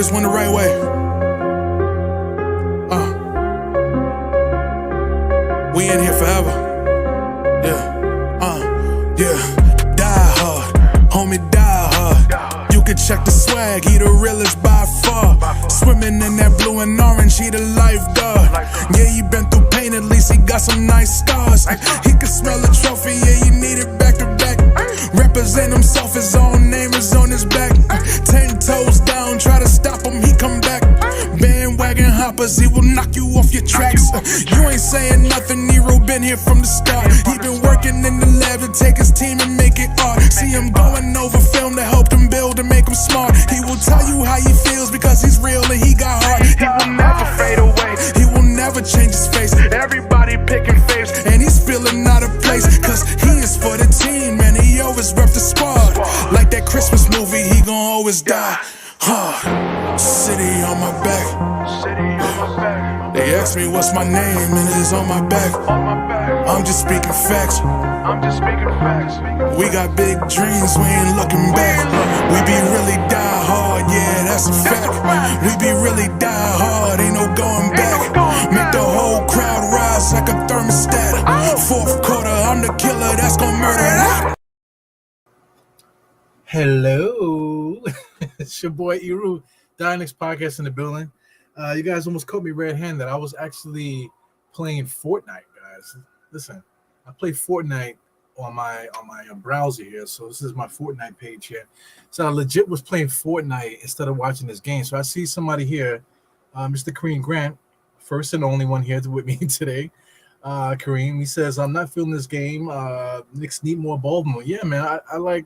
this one the right way. We in here forever. Yeah. Die hard, homie, die hard. You can check the swag, he the realest by far. Swimming in that blue and orange, he the lifeguard. Yeah, he been through pain, at least he got some nice scars. He can smell the trophy, yeah, you need it back to back. Represent himself, his own name is on his back. 10 toes down, try to stop him, he come back. Bandwagon hoppers, he will knock you off your tracks. You ain't saying nothing, Nero been here from the start. He been working in the lab to take his team and make it art. See him going over film to help him build and make him smart. He will tell you how he feels because he's real and he got heart. He will never fade away, he will never change his face. Everybody picking faves, and he's feeling out of place. Cause he is for the team, man, he always rep the squad. Like that Christmas movie, he gon' always die. City on my back. They ask me what's my name and it's on my back. I'm just speaking facts. We got big dreams, we ain't looking back. We be really die hard, yeah, that's a fact. We be really die hard, ain't no going back. Make the whole crowd rise like a thermostat. Fourth quarter, I'm the killer that's gonna murder that. Hello, it's your boy Iru, Knicks podcast in the building. You guys almost caught me red-handed. I was actually playing Fortnite, guys. Listen, I play Fortnite on my browser here, so this is my Fortnite page here. So I legit was playing Fortnite instead of watching this game. So I see somebody here, Mr. Kareem Grant, first and only one here with me today. Kareem, he says, I'm not feeling this game. Knicks need more ball more. Yeah, man, I like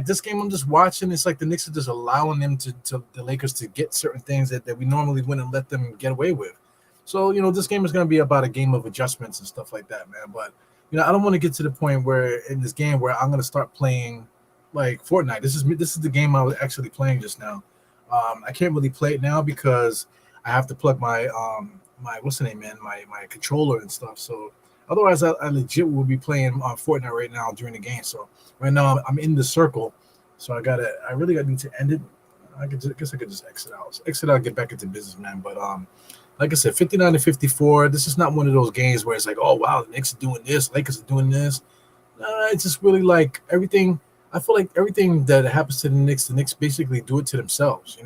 this game. I'm just watching. It's like the Knicks are just allowing them to the Lakers to get certain things that we normally wouldn't let them get away with. So, this game is going to be about a game of adjustments and stuff like that, man. But, I don't want to get to the point where in this game where I'm going to start playing like Fortnite. This is the game I was actually playing just now. I can't really play it now because I have to plug my what's the name, man, my controller and stuff. So otherwise, I legit will be playing Fortnite right now during the game. So right now I'm in the circle, so I really need to end it. I guess I could just exit out, get back into business, man. But like I said, 59-54. This is not one of those games where it's like, oh wow, the Knicks are doing this, Lakers are doing this. It's just really like everything. I feel like everything that happens to the Knicks basically do it to themselves.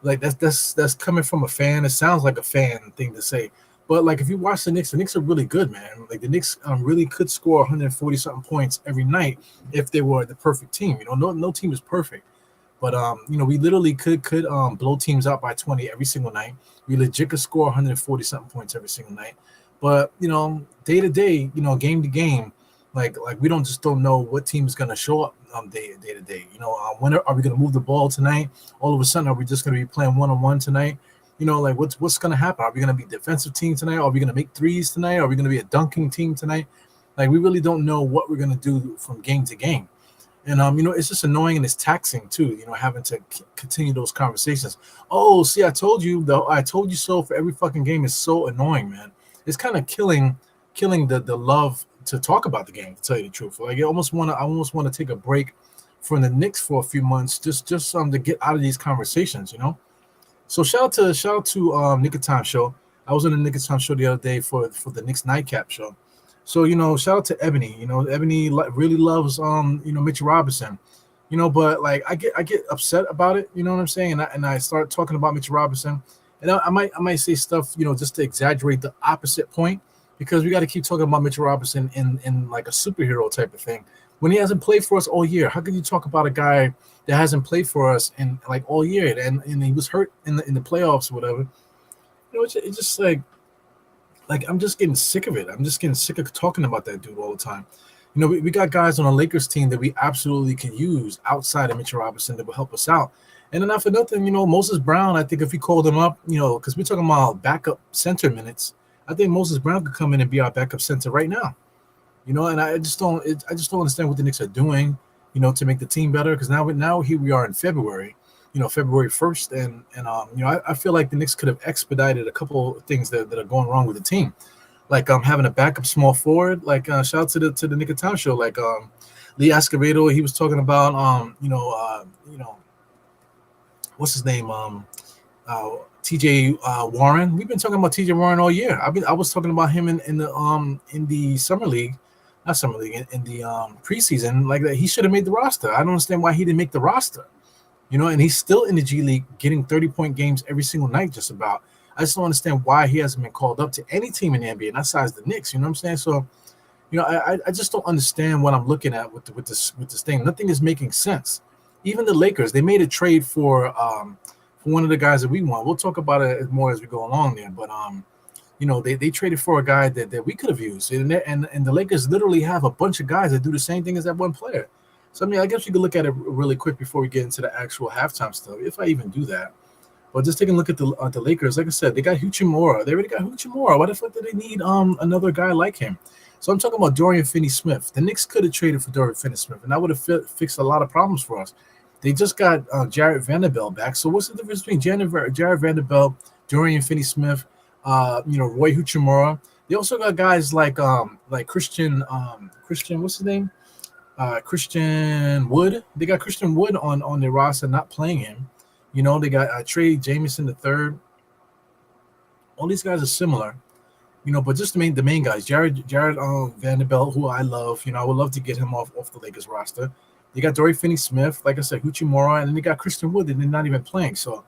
Like that's coming from a fan. It sounds like a fan thing to say. But like if you watch the Knicks are really good, man. Like the Knicks really could score 140 something points every night if they were the perfect team. No team is perfect, but we literally could blow teams out by 20 every single night. We legit could score 140 something points every single night. But day to day, game to game, like we don't know what team is gonna show up day to day. When are we gonna move the ball tonight? All of a sudden, are we just gonna be playing 1-on-1 tonight? Like what's going to happen? Are we going to be a defensive team tonight? Are we going to make threes tonight? Are we going to be a dunking team tonight? Like we really don't know what we're going to do from game to game. And, it's just annoying and it's taxing too, having to continue those conversations. Oh, see, I told you so for every fucking game is so annoying, man. It's kind of killing the love to talk about the game, to tell you the truth. Like I almost want to take a break from the Knicks for a few months just to get out of these conversations, So shout out to Knick of Time show. I was on the Knick of Time show the other day for the Knicks nightcap show. So shout out to Ebony. Ebony really loves Mitchell Robinson. But like I get upset about it. You know what I'm saying? And I start talking about Mitchell Robinson, and I might say stuff just to exaggerate the opposite point because we got to keep talking about Mitchell Robinson in like a superhero type of thing when he hasn't played for us all year. How could you talk about a guy that hasn't played for us in like all year and he was hurt in the playoffs or whatever? It's just like I'm just getting sick of it. I'm just getting sick of talking about that dude all the time. We got guys on a Lakers team that we absolutely can use outside of Mitchell Robinson that will help us out. And then not for nothing, Moses Brown, I think if we called him up, because we're talking about backup center minutes, I think Moses Brown could come in and be our backup center right now. And I just don't understand what the Knicks are doing, to make the team better. Because now here we are in February, February 1st, and I feel like the Knicks could have expedited a couple of things that are going wrong with the team, like having a backup small forward. Like shout out to the Knick of Time show, like Lee Escobedo, he was talking about what's his name? TJ Warren. We've been talking about TJ Warren all year. I was talking about him in the summer league, not summer league, in the preseason. Like that, he should have made the roster. I don't understand why he didn't make the roster. And he's still in the G League, getting 30-point games every single night, just about. I just don't understand why he hasn't been called up to any team in the NBA, not besides the Knicks. You know what I'm saying? So, I just don't understand what I'm looking at with this thing. Nothing is making sense. Even the Lakers, they made a trade for one of the guys that we want. We'll talk about it more as we go along there. But they traded for a guy that we could have used, and the Lakers literally have a bunch of guys that do the same thing as that one player. So I mean, I guess we could look at it really quick before we get into the actual halftime stuff, if I even do that. But just taking a look at the Lakers, like I said, they got Hachimura. They already got Hachimura. Why the fuck do they need another guy like him? So I'm talking about Dorian Finney-Smith. The Knicks could have traded for Dorian Finney-Smith, and that would have fixed a lot of problems for us. They just got Jarrett Vanderbilt back. So what's the difference between Jarrett Vanderbilt, Dorian Finney-Smith, Roy Hachimura? They also got guys like Christian, what's his name? Christian Wood. They got Christian Wood on their roster, not playing him. They got Trey Jamison III. All these guys are similar, but just the main guys. Jared Vanderbilt, who I love. I would love to get him off the Lakers roster. They got Dorian Finney-Smith, like I said, Hachimura, and then they got Christian Wood, and they're not even playing. So,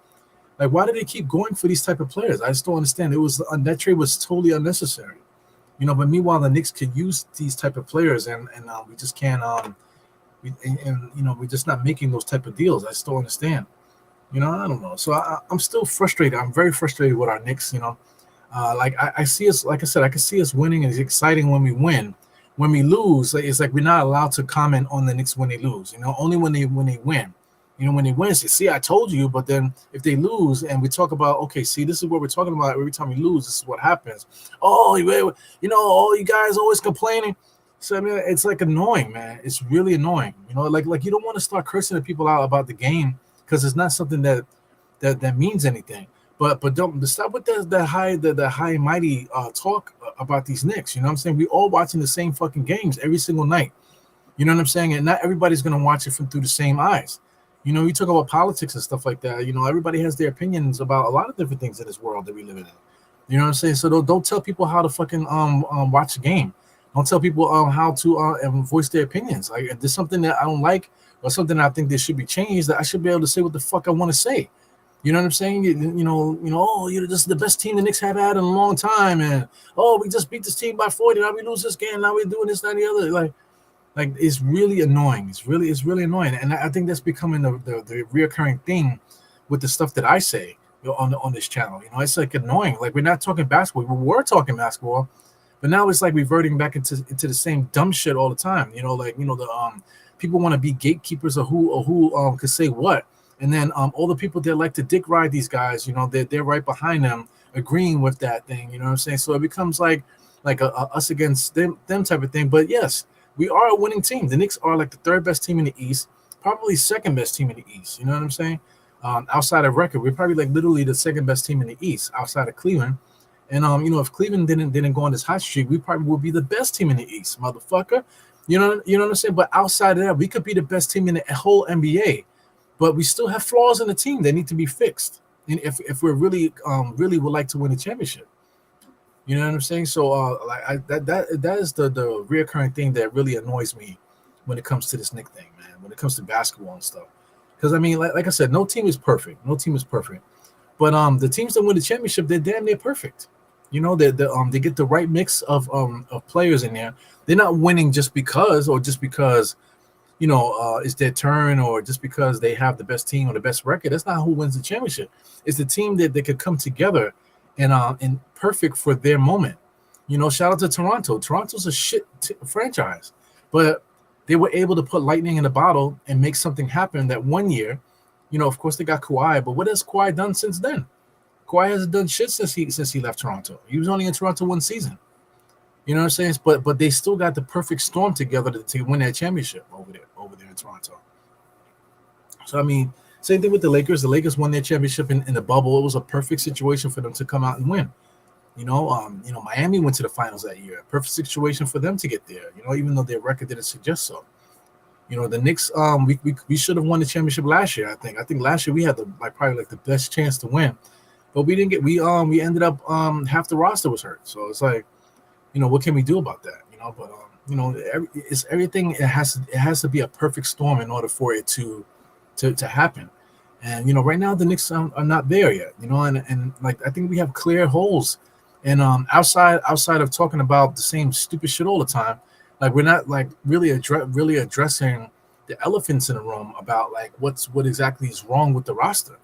like, why do they keep going for these type of players? I just don't understand. That trade was totally unnecessary. But meanwhile, the Knicks could use these type of players, and we just can't. We're just not making those type of deals. I still understand. I don't know. So I'm still frustrated. I'm very frustrated with our Knicks. I see us. Like I said, I can see us winning. It's exciting when we win. When we lose, it's like we're not allowed to comment on the Knicks when they lose. Only when they win. When they win, say, see, I told you. But then if they lose and we talk about, okay, see, this is what we're talking about. Every time we lose, this is what happens. Oh, you guys always complaining. So I mean, it's like annoying, man. It's really annoying. Like you don't want to start cursing the people out about the game because it's not something that means anything. But don't stop with the high and mighty talk about these Knicks. You know what I'm saying? We all watching the same fucking games every single night. You know what I'm saying? And not everybody's gonna watch it through the same eyes. You talk about politics and stuff like that. Everybody has their opinions about a lot of different things in this world that we live in. You know what I'm saying? So don't tell people how to fucking watch the game. Don't tell people how to voice their opinions. Like if there's something that I don't like or something I think that should be changed, that I should be able to say what the fuck I want to say. You know what I'm saying? Oh, you're just the best team the Knicks have had in a long time, and we just beat this team by 40. Now we lose this game. Now we're doing this, that, and the other. Like it's really annoying. It's really annoying, and I think that's becoming the reoccurring thing with the stuff that I say on this channel. It's like annoying. Like we're not talking basketball. We were talking basketball, but now it's like reverting back into the same dumb shit all the time. The people want to be gatekeepers of who could say what. And then all the people that like to dick ride these guys, they're right behind them, agreeing with that thing. You know what I'm saying? So it becomes like a us against them type of thing. But yes, we are a winning team. The Knicks are like the third best team in the East, probably second best team in the East. You know what I'm saying? Outside of record, we're probably like literally the second best team in the East, outside of Cleveland. And if Cleveland didn't go on this hot streak, we probably would be the best team in the East, motherfucker. You know what I'm saying? But outside of that, we could be the best team in the whole NBA. But we still have flaws in the team that need to be fixed. And if we're really would like to win a championship, you know what I'm saying? So that is the reoccurring thing that really annoys me when it comes to this Knicks thing, man. When it comes to basketball and stuff, because I mean, like I said, no team is perfect. But the teams that win the championship, they're damn near perfect. They get the right mix of players in there. They're not winning just because it's their turn or just because they have the best team or the best record. That's not who wins the championship. It's the team that they could come together and perfect for their moment. Shout out to Toronto. Toronto's a shit franchise, but they were able to put lightning in a bottle and make something happen that one year. Of course they got Kawhi, but what has Kawhi done since then? Kawhi hasn't done shit since he left Toronto. He was only in Toronto one season. You know what I'm saying? But they still got the perfect storm together to win that championship over there in Toronto. So I mean, same thing with the Lakers. The Lakers won their championship in the bubble. It was a perfect situation for them to come out and win. Miami went to the finals that year. Perfect situation for them to get there. Even though their record didn't suggest so. The Knicks, we should have won the championship last year. I think last year we had probably the best chance to win, but we didn't get. We ended up half the roster was hurt. So it's like, what can we do about that? But it's everything. It has to be a perfect storm in order for it to happen. And right now the Knicks are not there yet. And like I think we have clear holes. And outside of talking about the same stupid shit all the time, like we're not like really addressing the elephants in the room about like what exactly is wrong with the roster.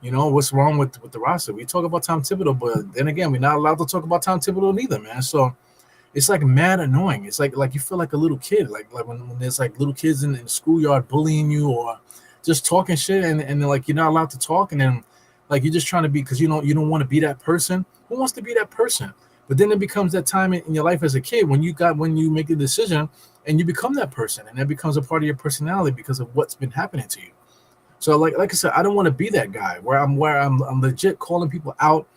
What's wrong with the roster? We talk about Tom Thibodeau, but then again, we're not allowed to talk about Tom Thibodeau neither, man. So it's like mad annoying. It's like you feel like a little kid, like when there's like little kids in the schoolyard bullying you or just talking shit, and they're like you're not allowed to talk, and then like you're just trying to be because you don't want to be that person. Who wants to be that person? But then it becomes that time in your life as a kid when you make a decision and you become that person, and that becomes a part of your personality because of what's been happening to you. So like I said, I don't want to be that guy where I'm legit calling people out,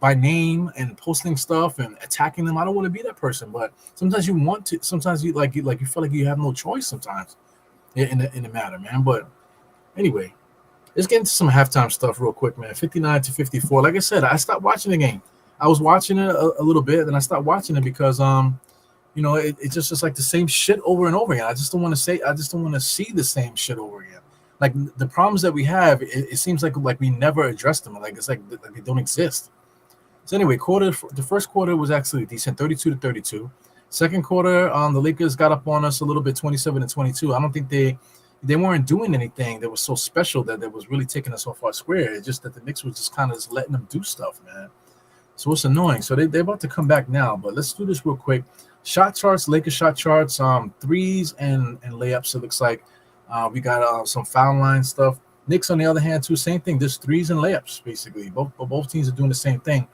by name and posting stuff and attacking them. I don't want to be that person. But sometimes you want to. Sometimes you feel like you have no choice. Sometimes in the matter, man. But anyway, let's get into some halftime stuff real quick, man. 59-54. Like I said, I stopped watching the game. I was watching it a little bit, and I stopped watching it because it's just like the same shit over and over again. I just don't want to see the same shit over again. Like the problems that we have, it seems like we never address them. Like it's like they don't exist. So anyway, the first quarter was actually decent, 32-32. Second quarter, the Lakers got up on us a little bit, 27-22. I don't think they weren't doing anything that was so special that was really taking us off our square. It's just that the Knicks was just kind of just letting them do stuff, man. So it's annoying. So they're about to come back now, but let's do this real quick. Shot charts, Lakers shot charts, threes and layups. It looks like we got some foul line stuff. Knicks, on the other hand, too, same thing. There's threes and layups, basically. Both teams are doing the same thing.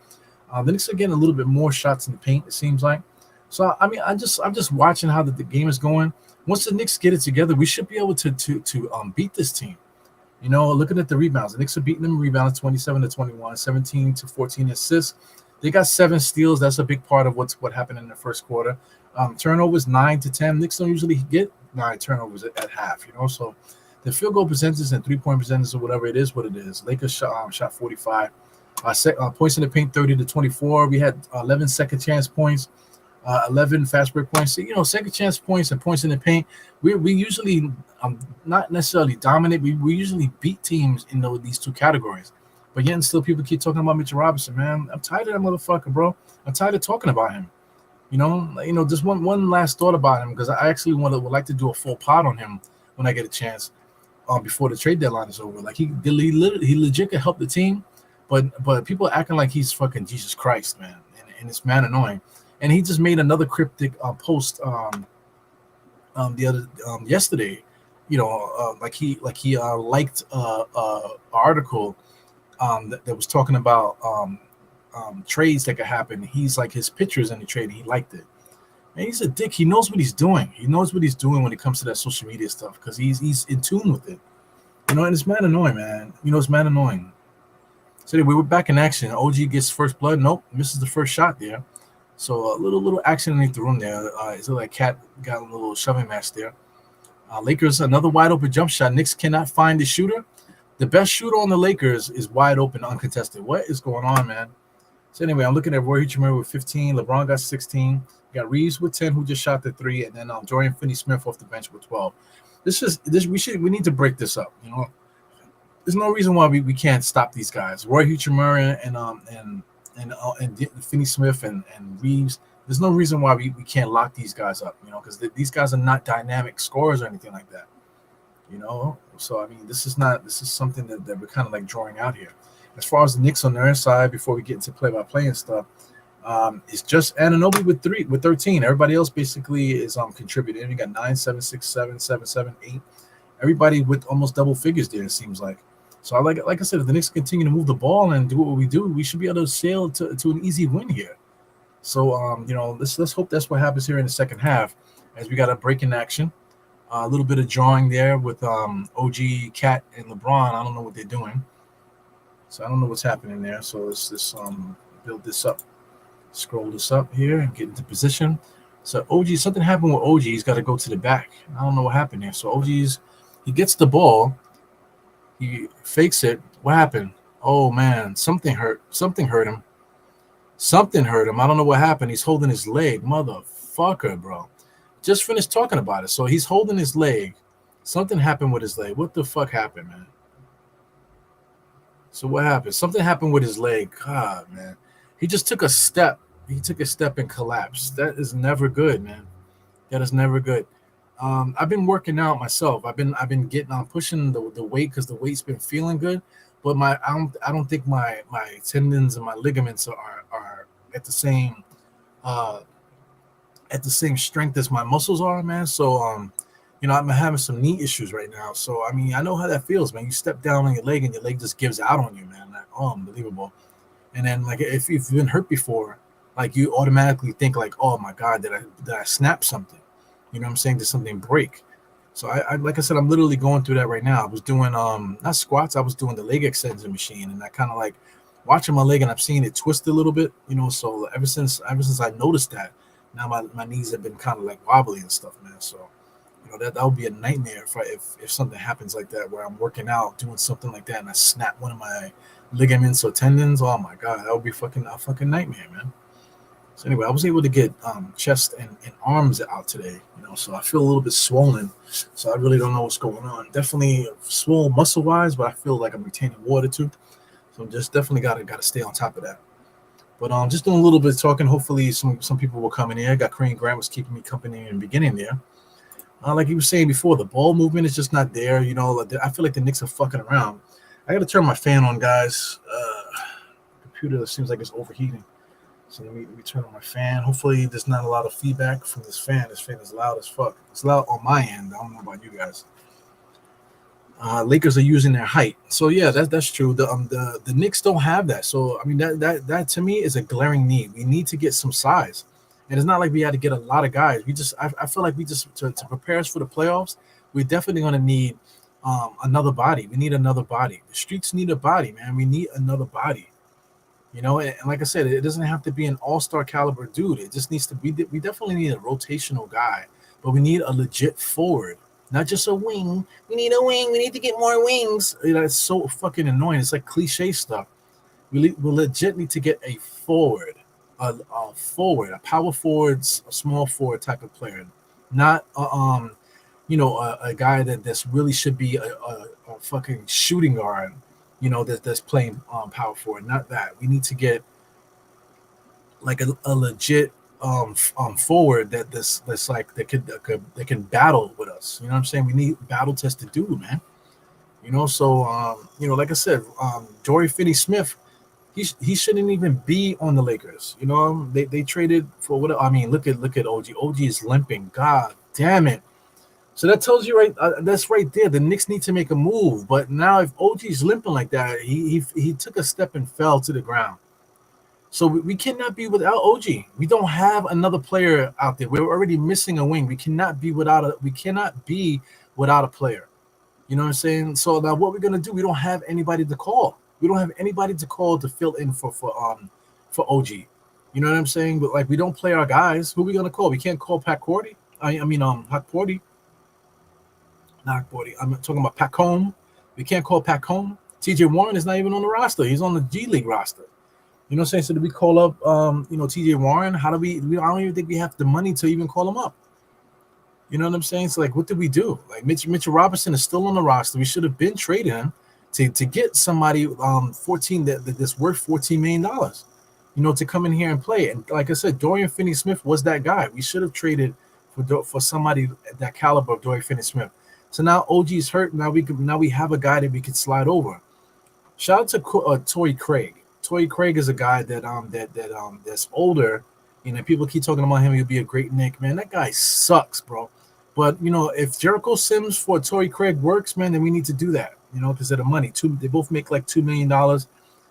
The Knicks are getting a little bit more shots in the paint, it seems like. So I mean, I'm just watching how the game is going. Once the Knicks get it together, we should be able to beat this team. Looking at the rebounds, the Knicks are beating them rebounds 27-21, 17-14 assists. They got 7 steals. That's a big part of what happened in the first quarter. Turnovers 9-10. Knicks don't usually get 9 turnovers at half. So the field goal percentages and 3-point percentages or whatever it is, what it is. Lakers shot 45. Points in the paint 30-24. We had 11 second chance points. 11 fast break points. Second chance points and points in the paint. We usually not necessarily dominate. We usually beat teams in these two categories. But yet and still people keep talking about Mitchell Robinson, man. I'm tired of that motherfucker, bro. I'm tired of talking about him. Just one last thought about him, because I actually would like to do a full pod on him when I get a chance before the trade deadline is over. Like he legit could help the team, but people are acting like he's fucking Jesus Christ, man. And it's man annoying. And he just made another cryptic post the other yesterday. Like he liked an article that was talking about trades that could happen. He's like his pictures in the trade. He liked it. And he's a dick. He knows what he's doing. He knows what he's doing when it comes to that social media stuff, because he's in tune with it. And it's man annoying, man. It's man annoying. So anyway, we're back in action. OG gets first blood. Nope, misses the first shot there. So a little action underneath the room there. It's like Cat got a little shoving match there. Lakers, another wide open jump shot. Knicks cannot find the shooter. The best shooter on the Lakers is wide open, uncontested. What is going on, man? So anyway, I'm looking at Roy Hitchmer with 15. LeBron got 16. We got Reeves with 10, who just shot the 3, and then Dorian Finney-Smith off the bench with 12. We need to break this up. There's no reason why we can't stop these guys. Roy Hitchmer and Finney-Smith and Reeves. There's no reason why we can't lock these guys up. Because these guys are not dynamic scorers or anything like that. So I mean, this is something that we're kind of like drawing out here. As far as the Knicks on their side, before we get into play-by-play and stuff, it's just Anunoby with 13. Everybody else basically is contributing. We got 9, 7, 6, 7, 7, 7, 8. Everybody with almost double figures there, it seems like. So like I said, if the Knicks continue to move the ball and do what we do, we should be able to sail to an easy win here. So let's hope that's what happens here in the second half, as we got a break in action. A little bit of drawing there with OG, Cat, and LeBron. I don't know what they're doing. So I don't know what's happening there. So let's just build this up. Scroll this up here and get into position. So OG, something happened with OG. He's got to go to the back. I don't know what happened there. So he gets the ball, he fakes it. What happened? Oh man, something hurt. Something hurt him. Something hurt him. I don't know what happened. He's holding his leg, motherfucker, bro. Just finished talking about it. So he's holding his leg. Something happened with his leg. What the fuck happened, man? So what happened? Something happened with his leg. God, man. He just took a step. He took a step and collapsed. That is never good, man. That is never good. I've been working out myself. I've been getting on pushing the weight because the weight's been feeling good. But I don't think my tendons and my ligaments are at the same uh strength as my muscles are, man. So I'm having some knee issues right now. So I mean, I know how that feels, man. You step down on your leg and your leg just gives out on you, man. Like, oh, unbelievable. And then like if you've been hurt before, like you automatically think like, oh my God, did I snap something? You know what I'm saying? Did something break? So I like I said, I'm literally going through that right now. I was doing not squats, I was doing the leg extension machine, and I kind of like watching my leg and I'm seeing it twist a little bit, so ever since I noticed that, now my knees have been kind of like wobbly and stuff, man. So that would be a nightmare if something happens like that where I'm working out doing something like that and I snap one of my ligaments or tendons. Oh my God, that would be a fucking nightmare, man. So anyway, I was able to get chest and arms out today, so I feel a little bit swollen. So I really don't know what's going on. Definitely swole muscle wise, but I feel like I'm retaining water too. So I'm just definitely gotta stay on top of that. But just doing a little bit of talking. Hopefully some people will come in here. I got Korean Grant was keeping me company in the beginning there. Like you were saying before, the ball movement is just not there. I feel like the Knicks are fucking around. I got to turn my fan on, guys. Computer seems like it's overheating. So let me turn on my fan. Hopefully there's not a lot of feedback from this fan. This fan is loud as fuck. It's loud on my end. I don't know about you guys. Lakers are using their height. So yeah, that's true. The Knicks don't have that. So I mean that to me is a glaring need. We need to get some size. And it's not like we had to get a lot of guys. I feel like we just to prepare us for the playoffs, we're definitely gonna need another body. We need another body. The streets need a body, man. We need another body. And like I said, it doesn't have to be an all-star caliber dude. It just needs to be. We definitely need a rotational guy, but we need a legit forward, not just a wing. We need a wing. We need to get more wings. It's so fucking annoying. It's like cliche stuff. We legit need to get a forward, a power forward, a small forward type of player, not a guy that's really should be a fucking shooting guard. That's playing power forward. Not that. We need to get like a legit forward that's like that can battle with us. You know what I'm saying? We need battle tested dude, man. So like I said, Dorian Finney-Smith, he shouldn't even be on the Lakers. They traded for what? I mean, look at OG. OG is limping. God damn it. So that tells you that's right there. The Knicks need to make a move. But now if OG's limping like that, he took a step and fell to the ground. So we cannot be without OG. We don't have another player out there. We're already missing a wing. We cannot be without a player. You know what I'm saying? So now what we're gonna do? We don't have anybody to call. We don't have anybody to call to fill in for OG. You know what I'm saying? But like we don't play our guys. Who are we gonna call? We can't call Pat Cordy. Hot Porty. Not Porty. I'm talking about Pat Combe. We can't call Pat Combe. TJ Warren is not even on the roster. He's on the G League roster. You know what I'm saying? So do we call up TJ Warren? How do we I don't even think we have the money to even call him up. You know what I'm saying? So like what did we do? Like Mitchell Robinson is still on the roster. We should have been trading him to get somebody 14 that's worth $14 million, to come in here and play. And like I said, Dorian Finney-Smith was that guy. We should have traded for somebody at that caliber of Dorian Finney-Smith. So now OG's hurt. Now we have a guy that we can slide over. Shout out to Torrey Craig. Torrey Craig is a guy that's older. People keep talking about him. He'll be a great Knick, man. That guy sucks, bro. But if Jericho Sims for Torrey Craig works, man, then we need to do that. Because of the money. They both make like $2 million.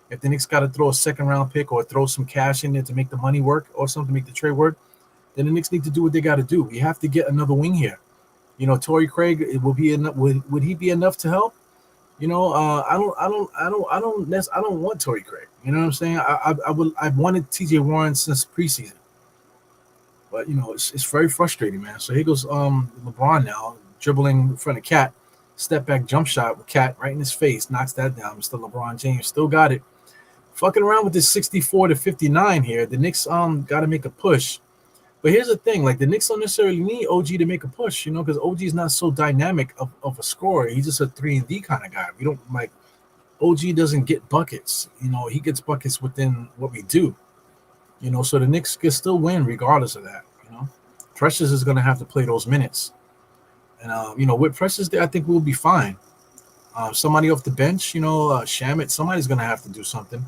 If the Knicks got to throw a second round pick or throw some cash in there to make the money work or something to make the trade work, then the Knicks need to do what they got to do. We have to get another wing here. Torrey Craig, it will be enough. Would he be enough to help? I don't want Torrey Craig. You know what I'm saying? I've wanted TJ Warren since preseason. But it's very frustrating, man. So here goes LeBron now dribbling in front of Cat, step back jump shot with Cat right in his face, knocks that down. Mr. LeBron James still got it. Fucking around with this 64-59 here. The Knicks got to make a push. But here's the thing, like the Knicks don't necessarily need OG to make a push, because OG is not so dynamic of a scorer. He's just a 3-and-D kind of guy. We don't like OG doesn't get buckets. He gets buckets within what we do. So the Knicks can still win regardless of that. Precious is going to have to play those minutes. And, with Precious there, I think we'll be fine. Somebody off the bench, Shamit, somebody's going to have to do something.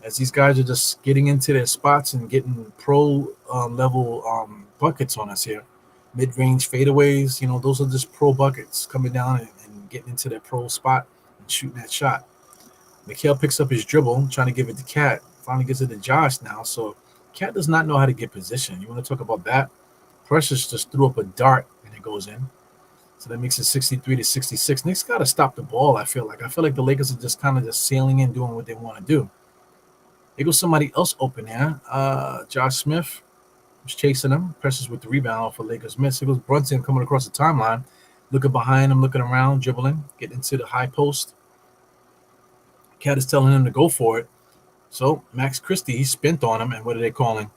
As these guys are just getting into their spots and getting pro level buckets on us here. Mid-range fadeaways, those are just pro buckets coming down and getting into their pro spot and shooting that shot. Mikhail picks up his dribble, trying to give it to Cat. Finally gets it to Josh now. So Cat does not know how to get position. You want to talk about that? Precious just threw up a dart and it goes in. So that makes it 63-66. Knicks got to stop the ball, I feel like. I feel like the Lakers are just kind of just sailing in, doing what they want to do. There goes somebody else open there. Josh Smith was chasing him. Precious with the rebound for Lakers miss. There goes Brunson coming across the timeline. Looking behind him, looking around, dribbling, getting into the high post. Cat is telling him to go for it. So Max Christie, he spent on him, and what are they calling?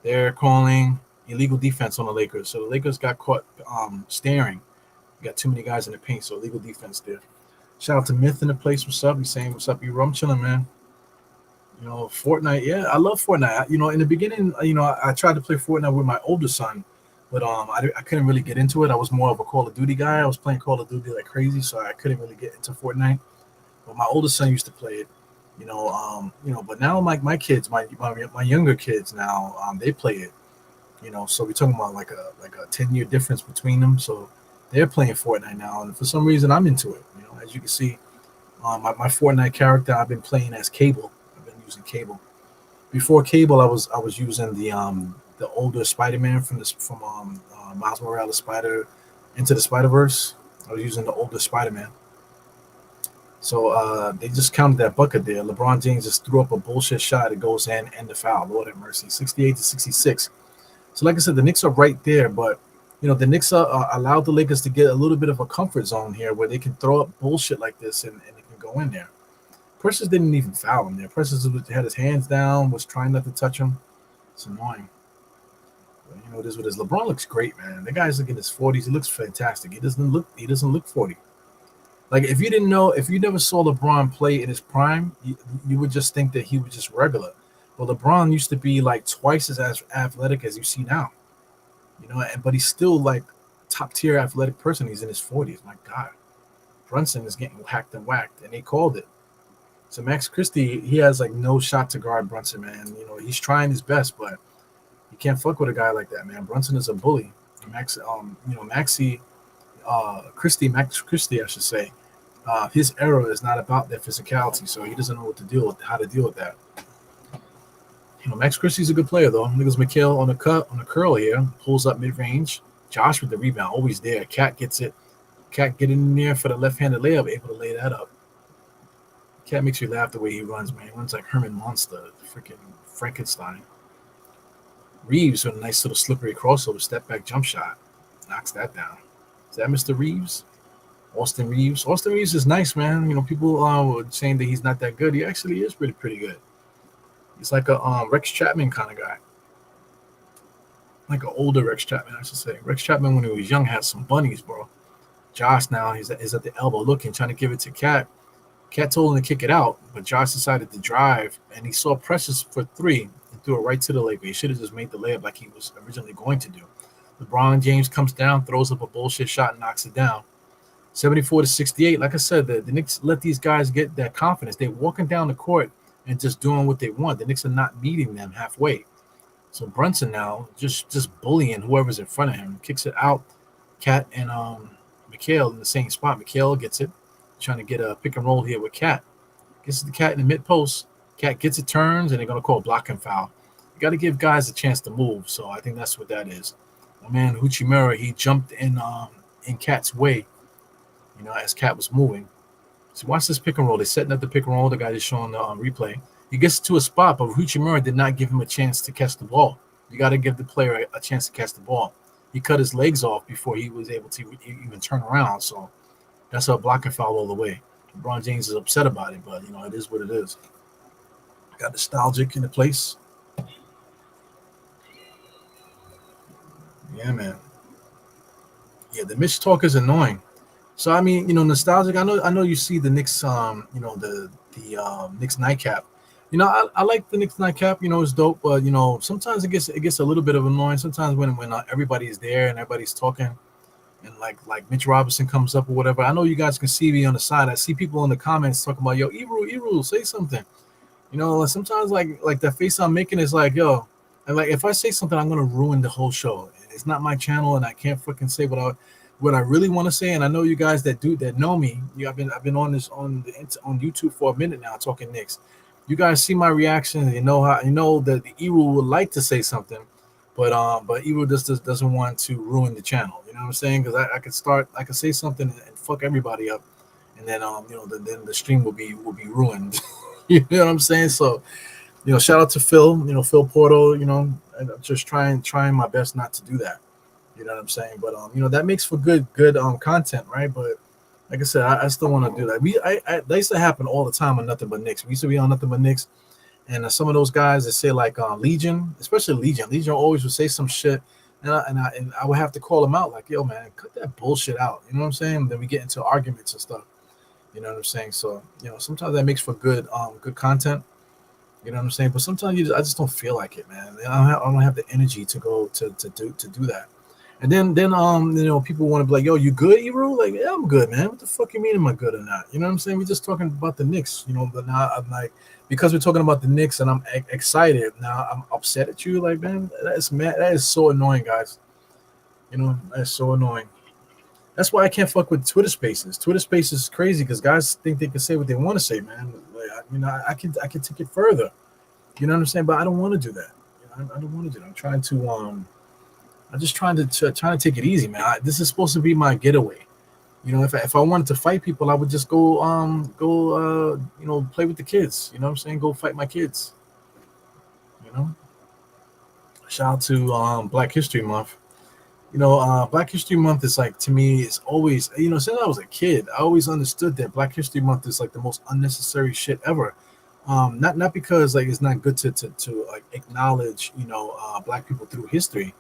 They're calling illegal defense on the Lakers. So the Lakers got caught staring. We got too many guys in the paint, so illegal defense there. Shout out to Myth in the place. What's up? He's saying, what's up, you? I'm chilling, man. Fortnite, yeah, I love Fortnite. In the beginning, I tried to play Fortnite with my older son, but I couldn't really get into it. I was more of a Call of Duty guy. I was playing Call of Duty like crazy, so I couldn't really get into Fortnite. But my older son used to play it. But now my kids, my younger kids now, they play it. So we're talking about like a 10-year difference between them. So they're playing Fortnite now, and for some reason I'm into it. As you can see, my Fortnite character I've been playing as Cable. I've been using Cable. Before Cable, I was using the older Spider-Man from Miles Morales Into the Spider-Verse. I was using the older Spider-Man. So they just counted that bucket there. LeBron James just threw up a bullshit shot. It goes in and the foul. Lord have mercy. 68-66. So like I said, the Knicks are right there, but the Knicks allowed the Lakers to get a little bit of a comfort zone here where they can throw up bullshit like this and it can go in there. Precious didn't even foul him there. Precious had his hands down, was trying not to touch him. It's annoying. But it is what it is. LeBron looks great, man. The guy's like in his 40s. He looks fantastic. He doesn't look 40. Like if you never saw LeBron play in his prime, you would just think that he was just regular. But LeBron used to be like twice as athletic as you see now. But he's still like top tier athletic person. He's in his 40s. My God. Brunson is getting hacked and whacked, and they called it. So Max Christie, he has like no shot to guard Brunson, man. He's trying his best, but you can't fuck with a guy like that, man. Brunson is a bully. Max Christie, I should say. His era is not about that physicality, so he doesn't know how to deal with that. Max Christie's a good player though. Look at Mikhail on the curl here, pulls up mid range. Josh with the rebound, always there. Cat gets it. Cat getting in there for the left-handed layup, able to lay that up. Cat makes you laugh the way he runs, man. He runs like Herman Monster, freaking Frankenstein. Reeves with a nice little slippery crossover, step back jump shot, knocks that down. Is that Mr. Reeves? Austin Reeves. Austin Reeves is nice, man. People were saying that he's not that good. He actually is pretty good. He's like a Rex Chapman kind of guy. Like an older Rex Chapman, I should say. Rex Chapman, when he was young, had some bunnies, bro. Josh now is at the elbow looking, trying to give it to Cat. Cat told him to kick it out, but Josh decided to drive, and he saw Precious for three and threw it right to the Lakers. He should have just made the layup like he was originally going to do. LeBron James comes down, throws up a bullshit shot, and knocks it down. 74-68. Like I said, the Knicks let these guys get that confidence. They're walking down the court and just doing what they want. The Knicks are not meeting them halfway. So Brunson now just bullying whoever's in front of him. Kicks it out. Cat and Mikhail in the same spot. Mikhail gets it. Trying to get a pick and roll here with Cat. Gets the Cat in the mid post. Cat gets it, turns, and they're going to call a blocking foul. You got to give guys a chance to move. So I think that's what that is. My man Hachimura, he jumped in Cat's way, as Cat was moving. So watch this pick and roll. They're setting up the pick and roll. The guy is showing the replay. He gets to a spot, but Hachimura did not give him a chance to catch the ball. You got to give the player a chance to catch the ball. He cut his legs off before he was able to even turn around. So that's a blocking foul all the way. LeBron James is upset about it, but it is what it is. Got nostalgic in the place. Yeah, man. Yeah, the Mitch talk is annoying. So I mean, nostalgic. I know you see the Knicks, the Knicks nightcap. I like the Knicks nightcap. It's dope, but sometimes it gets a little bit of annoying. Sometimes when everybody's there and everybody's talking, and like Mitch Robinson comes up or whatever. I know you guys can see me on the side. I see people in the comments talking about, yo, Ebru, say something. Sometimes like that face I'm making is like, yo, and like if I say something, I'm gonna ruin the whole show. It's not my channel, and I can't fucking say what I really want to say. And I know you guys that know me. I've been on this on YouTube for a minute now talking Knicks. You guys see my reaction. And you know that the Eru would like to say something, but Eru just doesn't want to ruin the channel. You know what I'm saying? Because I could say something and fuck everybody up, and then then the stream will be ruined. You know what I'm saying? So, shout out to Phil, Phil Porto, and I'm just trying my best not to do that. You know what I'm saying? But that makes for good content, right? But like I said, I still want to do that. That used to happen all the time on Nothing But Knicks. We used to be on Nothing But Knicks, and some of those guys that say like Legion, especially Legion always would say some shit, and I would have to call them out like, yo, man, cut that bullshit out. You know what I'm saying? Then we get into arguments and stuff. You know what I'm saying? So sometimes that makes for good content. You know what I'm saying? But sometimes I just don't feel like it, man. I don't have the energy to go to do that. And then people want to be like, yo, you good, Ebru? Like, yeah, I'm good, man. What the fuck you mean am I good or not? You know what I'm saying? We're just talking about the Knicks, but now I'm like, because we're talking about the Knicks and I'm excited, now I'm upset at you. Like, man, that is so annoying, guys. That is so annoying. That's why I can't fuck with Twitter Spaces. Twitter Spaces is crazy because guys think they can say what they want to say, man. Like, I can take it further. You know what I'm saying? But I don't want to do that. I don't want to do that. I'm trying to I'm just trying to take it easy, man. This is supposed to be my getaway. If I wanted to fight people, I would just go play with the kids. You know what I'm saying? Go fight my kids. Shout out to Black History Month. Black History Month is like, to me, it's always, since I was a kid, I always understood that Black History Month is like the most unnecessary shit ever. Not because like it's not good to like acknowledge, Black people through history,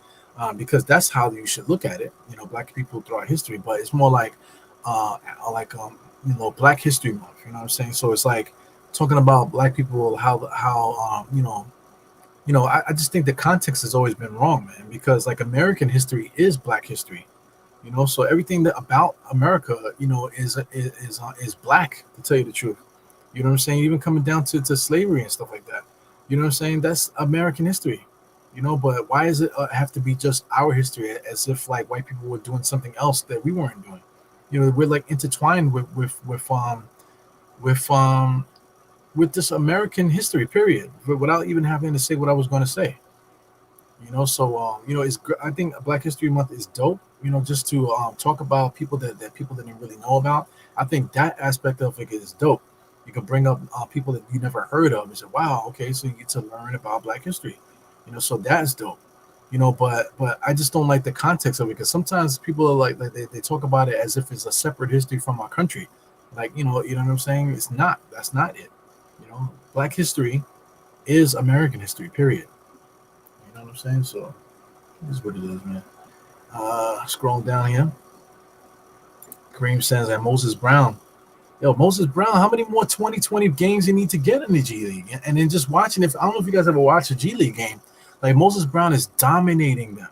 because that's how you should look at it, Black people throughout history. But it's more like Black History Month. You know what I'm saying? So it's like talking about Black people, I just think the context has always been wrong, man, because like American history is Black history, so everything about America, is Black, to tell you the truth. You know what I'm saying? Even coming down to slavery and stuff like that. You know what I'm saying? That's American history, but why does it have to be just our history, as if like white people were doing something else that we weren't doing? We're like intertwined with this American history, period, without even having to say what I was going to say. So I think Black History Month is dope. Just to talk about people that people didn't really know about. I think that aspect of it is dope. You can bring up people that you never heard of and say, wow, okay, so you get to learn about Black history. So that's dope. But I just don't like the context of it, because sometimes people are like they talk about it as if it's a separate history from our country. Like, you know what I'm saying? It's not. That's not it. Black history is American history, period. You know what I'm saying? So this is what it is, man. Scrolling down here. Kareem says that Moses Brown. Yo, Moses Brown, how many more 2020 games you need to get in the G League? And then just watching, I don't know if you guys ever watched a G League game. Like, Moses Brown is dominating them.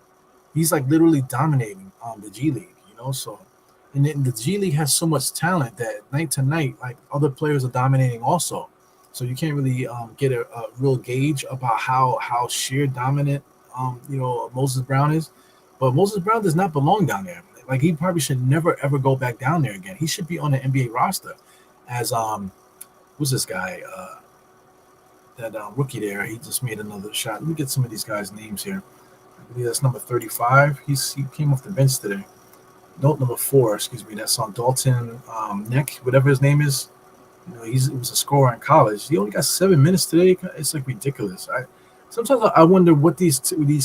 He's like literally dominating the G League, so. And then the G League has so much talent that night to night, like, other players are dominating also. So you can't really get a real gauge about how sheer dominant Moses Brown is. But Moses Brown does not belong down there. Like, he probably should never ever go back down there again. He should be on the NBA roster as who's this guy? That rookie there. He just made another shot. Let me get some of these guys' names here. I believe that's number 35. He came off the bench today. No, number 4. Excuse me. That's on Dalton Neck, whatever his name is. He was a scorer in college. He only got 7 minutes today. It's like ridiculous. sometimes I wonder what these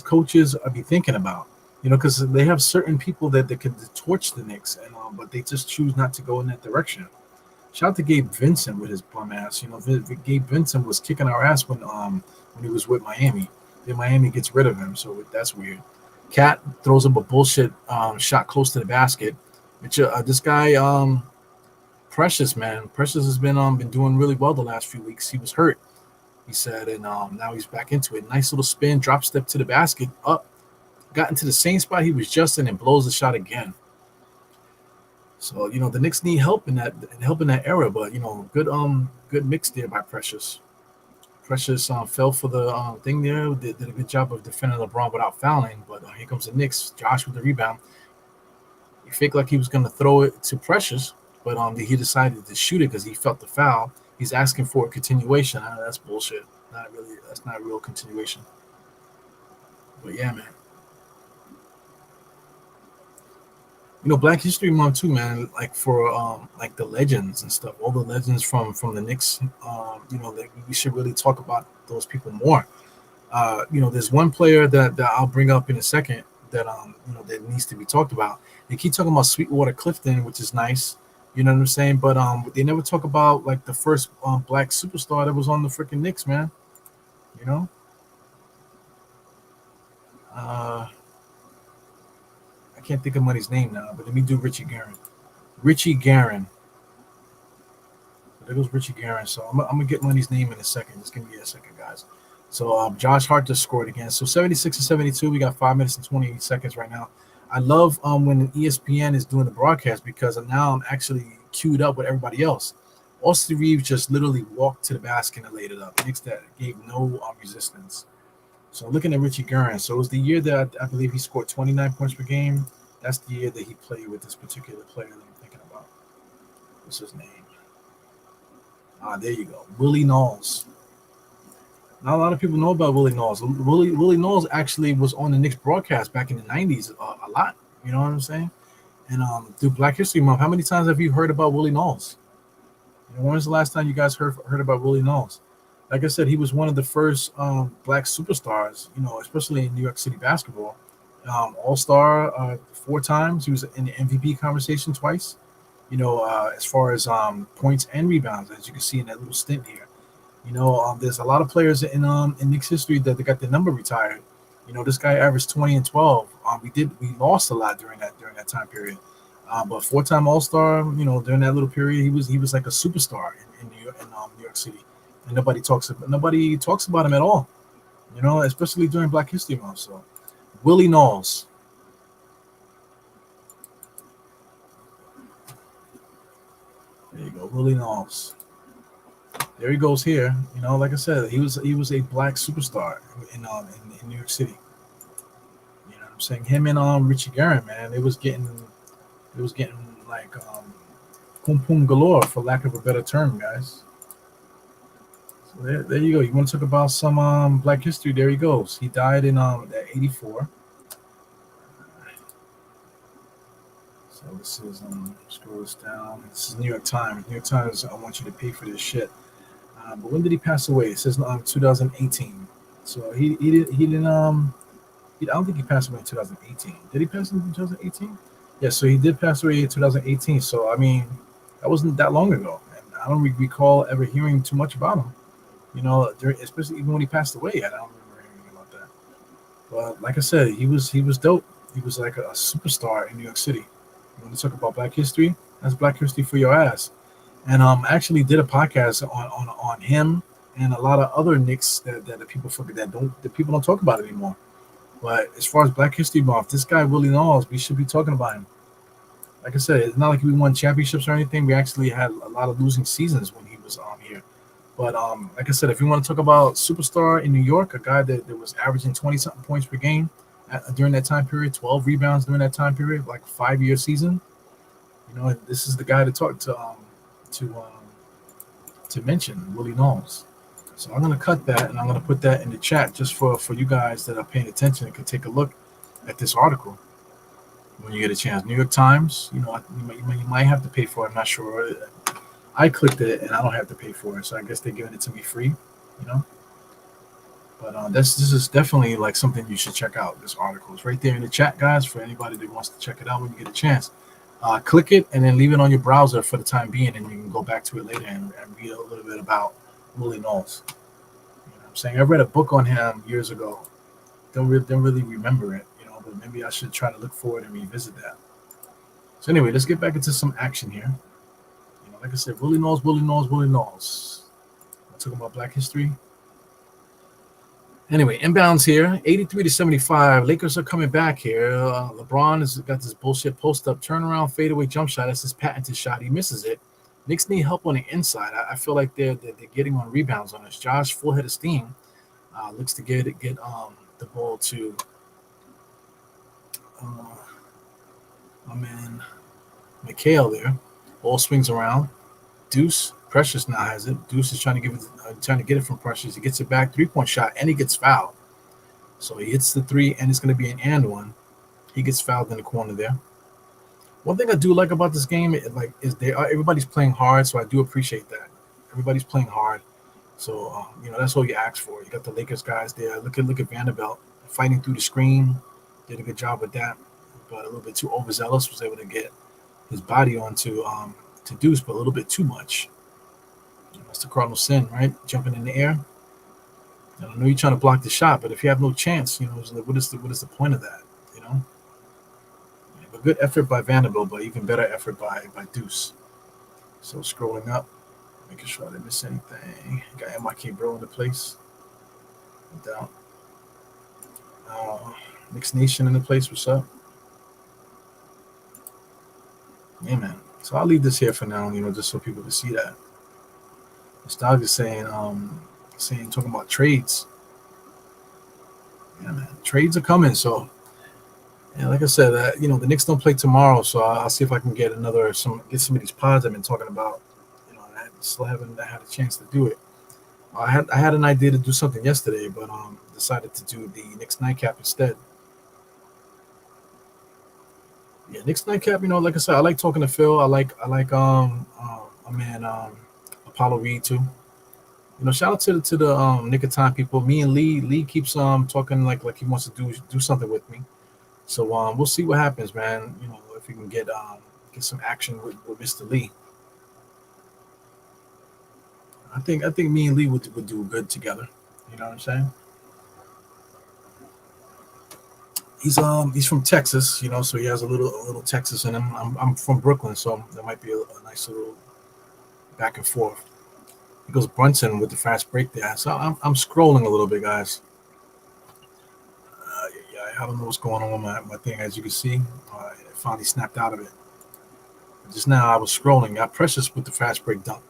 coaches are be thinking about. Because they have certain people that can torch the Knicks, and but they just choose not to go in that direction. Shout out to Gabe Vincent with his bum ass. Gabe Vincent was kicking our ass when he was with Miami. Then Miami gets rid of him, so that's weird. Cat throws up a bullshit shot close to the basket. Which this guy Precious, man, Precious has been doing really well the last few weeks. He was hurt, he said, and now he's back into it. Nice little spin, drop step to the basket, up, got into the same spot he was just in, and blows the shot again. So the Knicks need help in that era, but good mix there by Precious. Precious fell for the thing there. Did a good job of defending LeBron without fouling, but here comes the Knicks. Josh with the rebound. He faked like he was going to throw it to Precious, but he decided to shoot it because he felt the foul. He's asking for a continuation. That's bullshit. Not really. That's not a real continuation. But yeah, man. Black History Month too, man. Like for like the legends and stuff, all the legends from the Knicks. That we should really talk about those people more. There's one player that I'll bring up in a second that that needs to be talked about. They keep talking about Sweetwater Clifton, which is nice. You know what I'm saying? But they never talk about like the first black superstar that was on the freaking Knicks, man. I can't think of money's name now, but let me do Richie Guerin. Richie Guerin. There goes Richie Guerin. So I'm gonna get money's name in a second. Just give me a second, guys. So Josh Hart just scored again. So 76 and 72. We got 5 minutes and 28 seconds right now. I love when ESPN is doing the broadcast because now I'm actually queued up with everybody else. Austin Reeves just literally walked to the basket and laid it up. Knicks that gave no resistance. So looking at Richie Guerin, so it was the year that I believe he scored 29 points per game. That's the year that he played with this particular player that I'm thinking about. What's his name? There you go. Willie Knowles. Not a lot of people know about Willie Knowles. Willie Knowles actually was on the Knicks broadcast back in the 90s a lot. You know what I'm saying? And through Black History Month, how many times have you heard about Willie Knowles? When was the last time you guys heard about Willie Knowles? Like I said, he was one of the first black superstars, especially in New York City basketball. All-star 4 times. He was in the MVP conversation twice, as far as points and rebounds, as you can see in that little stint here. There's a lot of players in Knicks history that they got their number retired. This guy averaged 20 and 12. We lost a lot during that time period. But 4-time All-Star, during that little period, he was like a superstar in New York City. And nobody talks about him at all, especially during Black History Month. So, Willie Knowles. There you go, Willie Knowles. There he goes here. Like I said, he was a black superstar in New York City. You know what I'm saying? Him and Richie Guerin, man, it was getting like pum pum galore, for lack of a better term, guys. There you go. You want to talk about some black history? There he goes. He died in at 84. So this is scroll this down. This is New York Times. New York Times. I want you to pay for this shit. But when did he pass away? It says 2018. So he didn't I don't think he passed away in 2018. Did he pass away in 2018? Yeah. So he did pass away in 2018. So I mean, that wasn't that long ago, and I don't recall ever hearing too much about him. Especially even when he passed away, I don't remember anything about that. But like I said, he was dope. He was like a superstar in New York City. You want to talk about Black history? That's Black history for your ass. And actually did a podcast on him and a lot of other Knicks that the people forget that people don't talk about anymore. But as far as Black History Month, this guy Willie Knowles, we should be talking about him. Like I said, it's not like we won championships or anything. We actually had a lot of losing seasons when he was here. But like I said, if you want to talk about superstar in New York, a guy that was averaging 20-something points per game during that time period, 12 rebounds during that time period, like a 5-year season, this is the guy to talk to mention, Willie Knowles. So I'm going to cut that, and I'm going to put that in the chat just for you guys that are paying attention and can take a look at this article when you get a chance. New York Times, you might have to pay for it. I'm not sure. I clicked it, and I don't have to pay for it, so I guess they're giving it to me free, But this is definitely like something you should check out. This article is right there in the chat, guys, for anybody that wants to check it out when you get a chance. Click it and then leave it on your browser for the time being, and you can go back to it later and read a little bit about Willie Knowles. You know what I'm saying? I read a book on him years ago. Don't really remember it, but maybe I should try to look forward and revisit that. So anyway, let's get back into some action here. Like I said, Willie Knowles, Willie Knowles, Willie Knowles. I'm talking about Black history. Anyway, inbounds here, 83-75. Lakers are coming back here. LeBron has got this bullshit post-up, turnaround, fadeaway jump shot. That's his patented shot. He misses it. Knicks need help on the inside. I feel like they're getting on rebounds on us. Josh, full head of steam, looks to get the ball to my man Mikhail there. Ball swings around. Deuce. Precious now has it. Deuce is trying to get it from Precious. He gets it back, 3-point shot, and he gets fouled. So he hits the three, and it's going to be an and one. He gets fouled in the corner there. One thing I do like about this game is everybody's playing hard, so I do appreciate that. Everybody's playing hard, so that's all you ask for. You got the Lakers guys there. Look at Vanderbilt fighting through the screen. Did a good job with that, but a little bit too overzealous. Was able to get his body onto to Deuce, but a little bit too much. That's the cardinal sin, right? Jumping in the air. And I know you're trying to block the shot, but if you have no chance, what is the point of that? A good effort by Vanderbilt, but even better effort by Deuce. So scrolling up, making sure I didn't miss anything. Got MIK Bro in the place. No doubt. Knicks Nation in the place. What's up? Yeah, man. So I'll leave this here for now, just so people can see that. Nostalgia saying, talking about trades. Yeah, man, trades are coming. So, like I said, the Knicks don't play tomorrow, so I'll see if I can get some of these pods I've been talking about. I still haven't had a chance to do it. I had an idea to do something yesterday, but decided to do the Knicks nightcap instead. Yeah, Knicks nightcap. Like I said, I like talking to Phil. I like my man Apollo Reed too. Shout out to the Nick of Time people. Me and Lee keeps talking like he wants to do something with me. So we'll see what happens, man. If we can get some action with Mr. Lee. I think me and Lee would do good together. You know what I'm saying? He's from Texas, so he has a little Texas in him. I'm from Brooklyn, so there might be a nice little back and forth. He goes Brunson with the fast break there. So I'm scrolling a little bit, guys. I don't know what's going on with my thing. As you can see, I finally snapped out of it. Just now I was scrolling. Got Precious with the fast break dunk.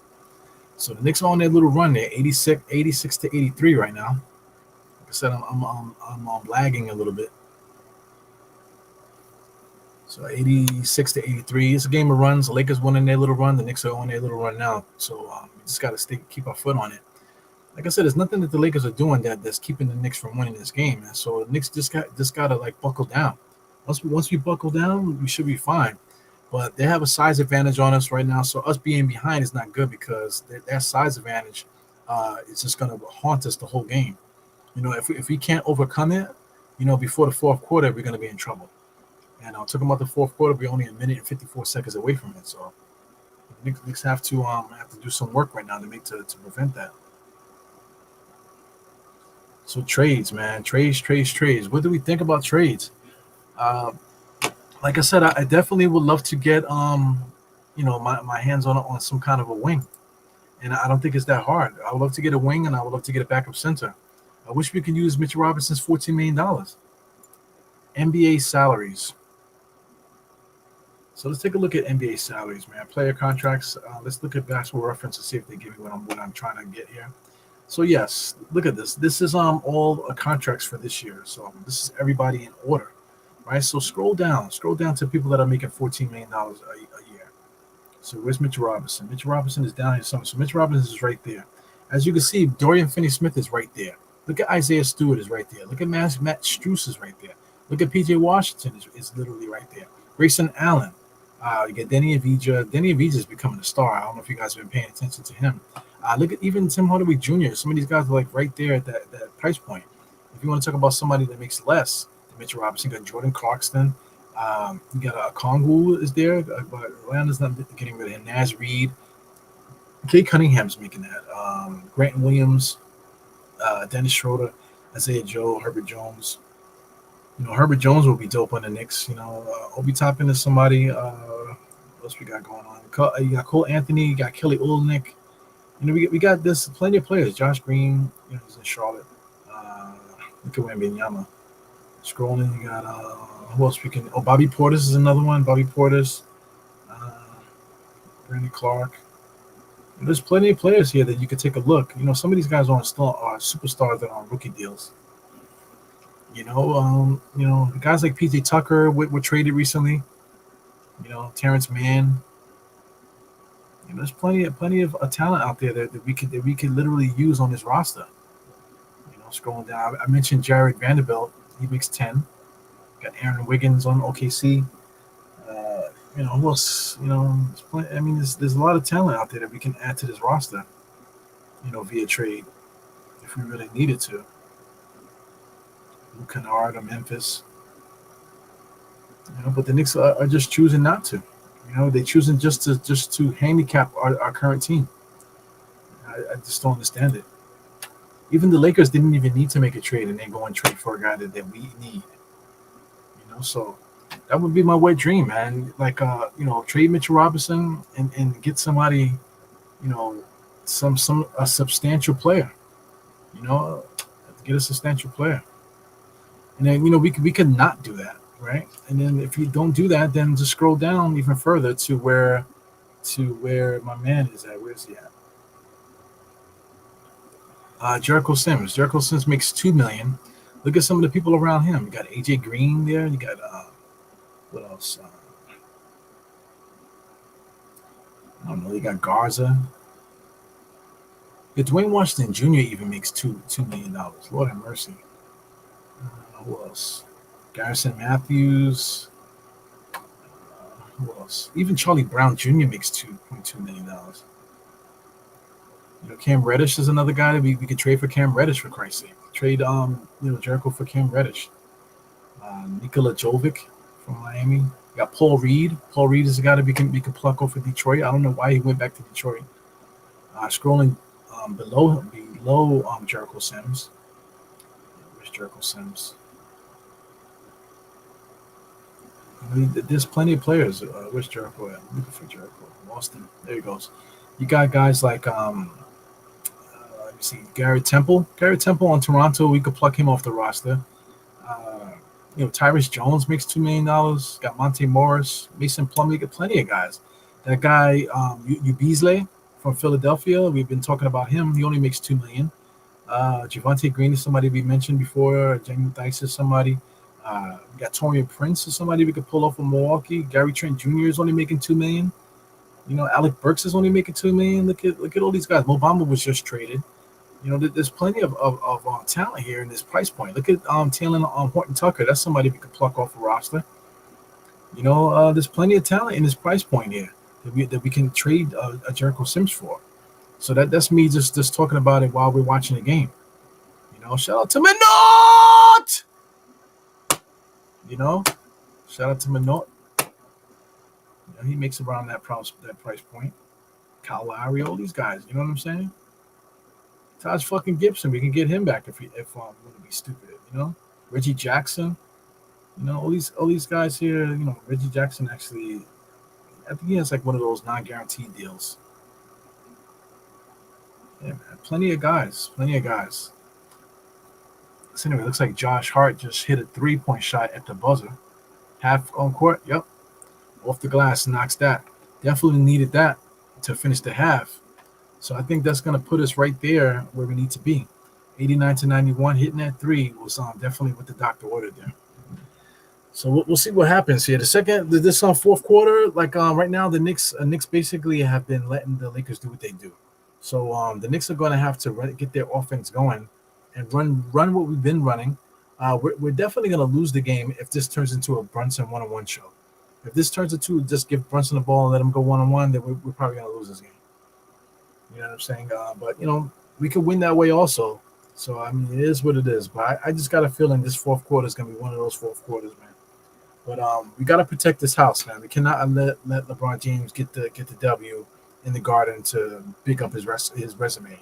So the Knicks are on their little run there, 86-83 right now. Like I said, I'm lagging a little bit. So 86-83. It's a game of runs. The Lakers won in their little run. The Knicks are on their little run now. So we just got to keep our foot on it. Like I said, there's nothing that the Lakers are doing that's keeping the Knicks from winning this game. And so the Knicks just got to buckle down. Once we buckle down, we should be fine. But they have a size advantage on us right now. So us being behind is not good because that size advantage is just going to haunt us the whole game. If we can't overcome it, before the fourth quarter, we're going to be in trouble. And talking about the fourth quarter, we're only a minute and 54 seconds away from it. So the Knicks have to do some work right now to prevent that. So trades, man, trades. What do we think about trades? Like I said, I definitely would love to get my hands on some kind of a wing, and I don't think it's that hard. I would love to get a wing, and I would love to get a backup center. I wish we could use Mitchell Robinson's $14 million. NBA salaries. So let's take a look at NBA salaries, man. Player contracts. Let's look at Basketball Reference and see if they give me what I'm trying to get here. So yes, look at this. This is all contracts for this year. So this is everybody in order, right? So scroll down to people that are making $14 million a year. So where's Mitchell Robinson? Mitchell Robinson is down here somewhere. So Mitchell Robinson is right there. As you can see, Dorian Finney-Smith is right there. Look at Isaiah Stewart is right there. Look at Matt Strus is right there. Look at PJ Washington is literally right there. Grayson Allen. You get Denny Avdija. Denny Avdija is becoming a star. I don't know if you guys have been paying attention to him. Look at even Tim Hardaway Jr. Some of these guys are right there at that price point. If you want to talk about somebody that makes less than Mitchell Robinson, you got Jordan Clarkson. You got a Kongu is there, but Atlanta's not getting rid of him. Naz Reid, Kate Cunningham's making that. Grant Williams, Dennis Schroeder, Isaiah Joe, Herbert Jones. Herbert Jones will be dope on the Knicks. Obi Toppin is somebody. What else we got going on? You got Cole Anthony, you got Kelly Olynyk. We got this plenty of players. Josh Green, he's in Charlotte. Look at Wembanyama. Scrolling, you got who else we can? Oh, Bobby Portis is another one. Bobby Portis, Brandon Clark. There's plenty of players here that you could take a look. Some of these guys are superstars that are on rookie deals. Guys like PJ Tucker were traded recently. Terrence Mann. There's plenty of talent out there that we could literally use on this roster. Scrolling down, I mentioned Jared Vanderbilt. He makes 10. Got Aaron Wiggins on OKC. Who else? There's a lot of talent out there that we can add to this roster. Via trade, if we really needed to. Luke Kennard or Memphis. But the Knicks are just choosing not to. They're choosing just to handicap our current team. I just don't understand it. Even the Lakers didn't even need to make a trade, and they go and trade for a guy that we need. So that would be my wet dream, man. Like, trade Mitchell Robinson and get somebody, a substantial player. Get a substantial player, and then we could not do that, right? And then if you don't do that, then just scroll down even further to where my man is at. Where's he at? Jericho Sims. Jericho Sims makes $2 million. Look at some of the people around him. You got AJ Green there. You got what else? I don't know. You got Garza. Dwayne Washington Jr. even makes $2 million. Lord have mercy. Who else? Garrison Matthews. Who else? Even Charlie Brown Jr. makes $2.2 million. Cam Reddish is another guy that we could trade for. Cam Reddish, for Christ's sake. Trade Jericho for Cam Reddish. Nikola Jovic from Miami. We got Paul Reed. Paul Reed is a guy that we can pluck off for Detroit. I don't know why he went back to Detroit. Scrolling below Jericho Sims. Where's Jericho Sims? There's plenty of players. Where's Jericho at? I'm looking for Jericho. Lost him. There he goes. You got guys like let me see, Garrett Temple. Garrett Temple on Toronto, we could pluck him off the roster. Tyrese Jones makes $2 million. Got Monte Morris, Mason Plumlee, got plenty of guys. That guy, Beasley from Philadelphia, we've been talking about him. He only makes $2 million. Javonte Green is somebody we mentioned before. Jamie Dykes is somebody. We got Torian Prince is somebody we could pull off from Milwaukee. Gary Trent Jr. is only making $2 million. Alec Burks is only making $2 million. Look at all these guys. Mo Bamba was just traded. There's plenty of talent here in this price point. Look at Taylor Horton Tucker. That's somebody we could pluck off the roster. There's plenty of talent in this price point here that we can trade a Jericho Sims for. So that's me just talking about it while we're watching the game. Shout out to Minot. Shout out to Minot. He makes around that price point. Kyle Lowry, all these guys. You know what I'm saying? Taj fucking Gibson, we can get him back if we want to be stupid. Reggie Jackson. All these guys here. Reggie Jackson actually, I think he has like one of those non-guaranteed deals. Yeah, man, plenty of guys. So anyway, it looks like Josh Hart just hit a 3-point shot at the buzzer. Half on court. Yep. Off the glass, knocks that. Definitely needed that to finish the half. So I think that's going to put us right there where we need to be. 89-91, hitting that 3 was definitely what the doctor ordered there. So we'll see what happens here. This fourth quarter, right now, the Knicks basically have been letting the Lakers do what they do. So the Knicks are going to have to get their offense going and run what we've been running. We're definitely going to lose the game if this turns into a Brunson one-on-one show. If this turns into just give Brunson the ball and let him go one-on-one, then we're probably going to lose this game. You know what I'm saying? But we could win that way also. So I mean, it is what it is. But I just got a feeling this fourth quarter is gonna be one of those fourth quarters, man. But we got to protect this house, man. We cannot let LeBron James get the W in the Garden to pick up his resume.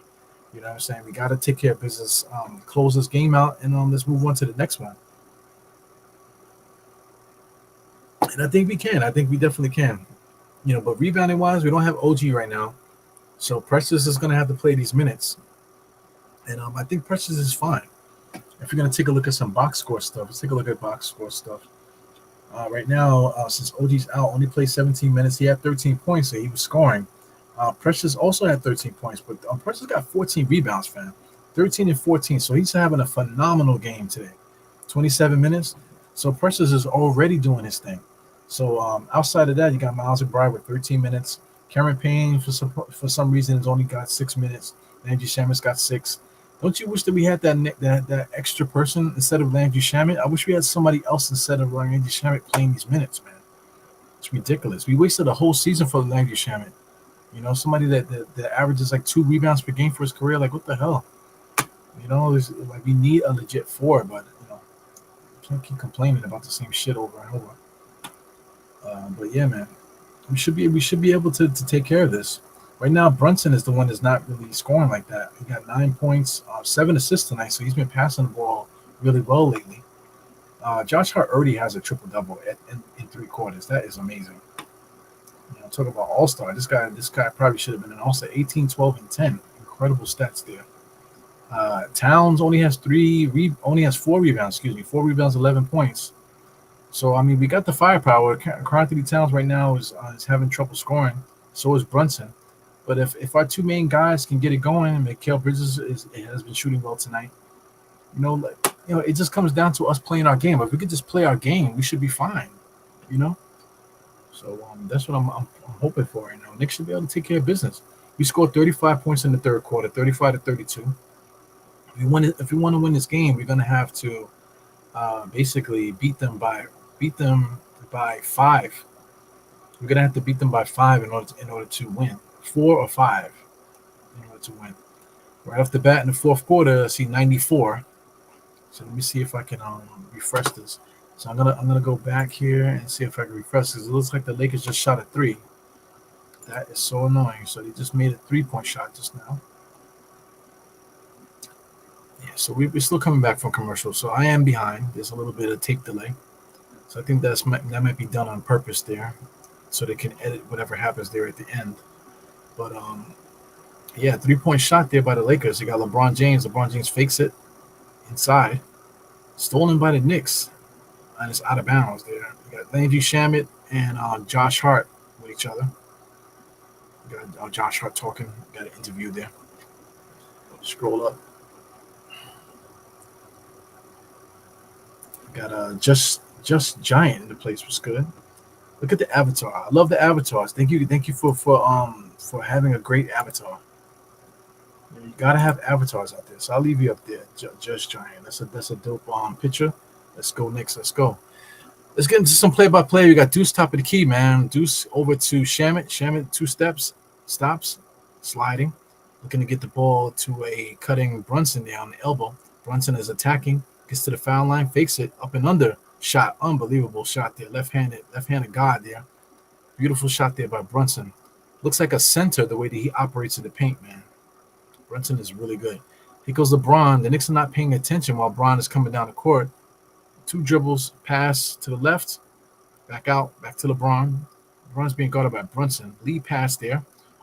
You know what I'm saying? We got to take care of business, close this game out, and let's move on to the next one. And I think we can. I think we definitely can. But rebounding wise, we don't have OG right now, so Precious is going to have to play these minutes, and I think Precious is fine. If you're going to take a look at some box score stuff, let's take a look at box score stuff. Right now, since OG's out, only played 17 minutes. He had 13 points, so he was scoring. Precious also had 13 points, but Precious got 14 rebounds, fam. 13 and 14, so he's having a phenomenal game today. 27 minutes, so Precious is already doing his thing. So outside of that, you got Miles McBride with 13 minutes. Cameron Payne, for some reason, has only got 6 minutes. Landry Shamit's got 6. Don't you wish that we had that extra person instead of Landry Shamit? I wish we had somebody else instead of Landry Shamit playing these minutes, man. It's ridiculous. We wasted a whole season for Landry Shamit. Somebody that averages like 2 rebounds per game for his career. Like, what the hell? Like we need a legit 4, but can't keep complaining about the same shit over and over. But yeah, man, we should be able to take care of this. Right now, Brunson is the one that's not really scoring like that. He got 9 points, 7 assists tonight, so he's been passing the ball really well lately. Josh Hart already has a triple-double in 3 quarters. That is amazing. Talk about all-star. This guy probably should have been an all-star. 18, 12, and 10. Incredible stats there. Towns only has 4 rebounds. 4 rebounds, 11 points. So I mean, we got the firepower. Karl-Anthony Towns right now is having trouble scoring. So is Brunson. But if our 2 main guys can get it going, and Mikal Bridges has been shooting well tonight, it just comes down to us playing our game. If we could just play our game, we should be fine. So that's what I'm hoping for right now. Knicks should be able to take care of business. We scored 35 points in the third quarter, 35 to 32. If we want to win this game, we're gonna have to basically beat them by 5. We're gonna have to beat them by 5 in order to win. 4 or 5 in order to win. Right off the bat in the fourth quarter, I see 94. So let me see if I can refresh this. So I'm gonna go back here and see if I can refresh this. It looks like the Lakers just shot a 3. That is so annoying. So they just made a 3-point shot just now. Yeah, so we're still coming back from commercial. So I am behind. There's a little bit of tape delay. So I think that might be done on purpose there, so they can edit whatever happens there at the end. But yeah, 3-point shot there by the Lakers. You got LeBron James. LeBron James fakes it inside, stolen by the Knicks, and it's out of bounds there. You got Landry Shamet and Josh Hart with each other. You got Josh Hart talking. Got an interview there. Scroll up. Got Just Giant in the place. Was good. Look at the avatar. I love the avatars. Thank you for having a great avatar. You gotta have avatars out there. So I'll leave you up there. Just Giant. That's a dope picture. Let's go Knicks. Let's go. Let's get into some play-by-play. We got Deuce top of the key, man. Deuce over to Shamet. Shamet 2 steps, stops, sliding, looking to get the ball to a cutting Brunson there on the elbow. Brunson is attacking, gets to the foul line, fakes it, up and under. Shot, unbelievable shot there. Left-handed guard there. Beautiful shot there by Brunson. Looks like a center the way that he operates in the paint, man. Brunson is really good. Here goes LeBron. The Knicks are not paying attention while Bron is coming down the court. 2 dribbles, pass to the left, back out, back to LeBron. LeBron's being guarded by Brunson. Lead pass there.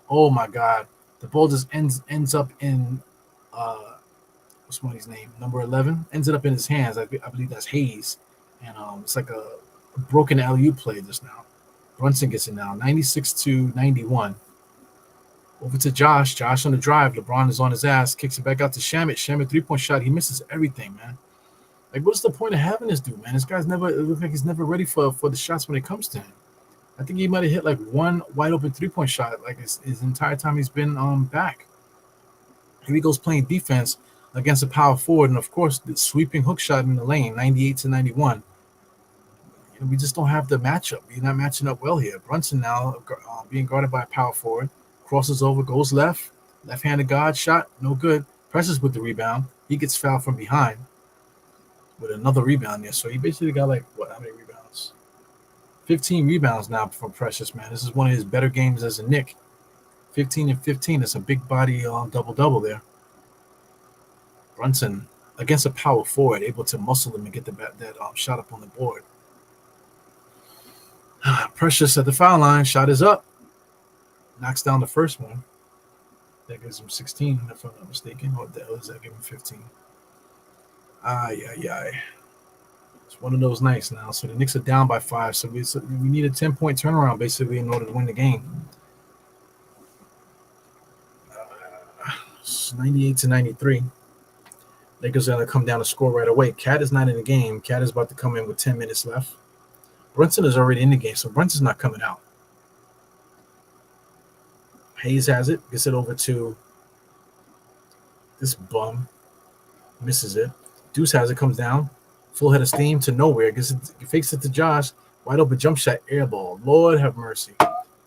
Oh my God. The ball just ends up in what's somebody's name? Number 11. Ends it up in his hands. I believe that's Hayes. And it's like a broken alley-oop play just now. Brunson gets it now. 96-91. Over to Josh. Josh on the drive. LeBron is on his ass. Kicks it back out to Shamet. Shamet 3-point shot. He misses everything, man. Like, what's the point of having this dude, man? This guy's it looks like he's never ready for the shots when it comes to him. I think he might have hit like 1 wide open 3-point shot like his entire time he's been back. Here he goes playing defense against a power forward, and of course the sweeping hook shot in the lane, 98-91. We just don't have the matchup. We're not matching up well here. Brunson now being guarded by a power forward, crosses over, goes left, left-handed guard shot, no good. Presses with the rebound. He gets fouled from behind with another rebound there. So he basically got like what? How many rebounds? 15 rebounds now from Precious, man. This is one of his better games as a Knick. 15 and 15. It's a big body double there. Brunson against a power forward, able to muscle him and get that shot up on the board. Precious at the foul line. Shot is up. Knocks down the first one. That gives him 16, if I'm not mistaken. What the hell does that give him 15? It's one of those nights now. So the Knicks are down by 5. So we need a 10-point turnaround basically in order to win the game. It's 98-93. Lakers are going to come down to score right away. Cat is not in the game. Cat is about to come in with 10 minutes left. Brunson is already in the game, so Brunson's not coming out. Hayes has it. Gets it over to this bum. Misses it. Deuce has it. Comes down. Full head of steam to nowhere. Fakes it to Josh. Wide open jump shot. Air ball. Lord have mercy.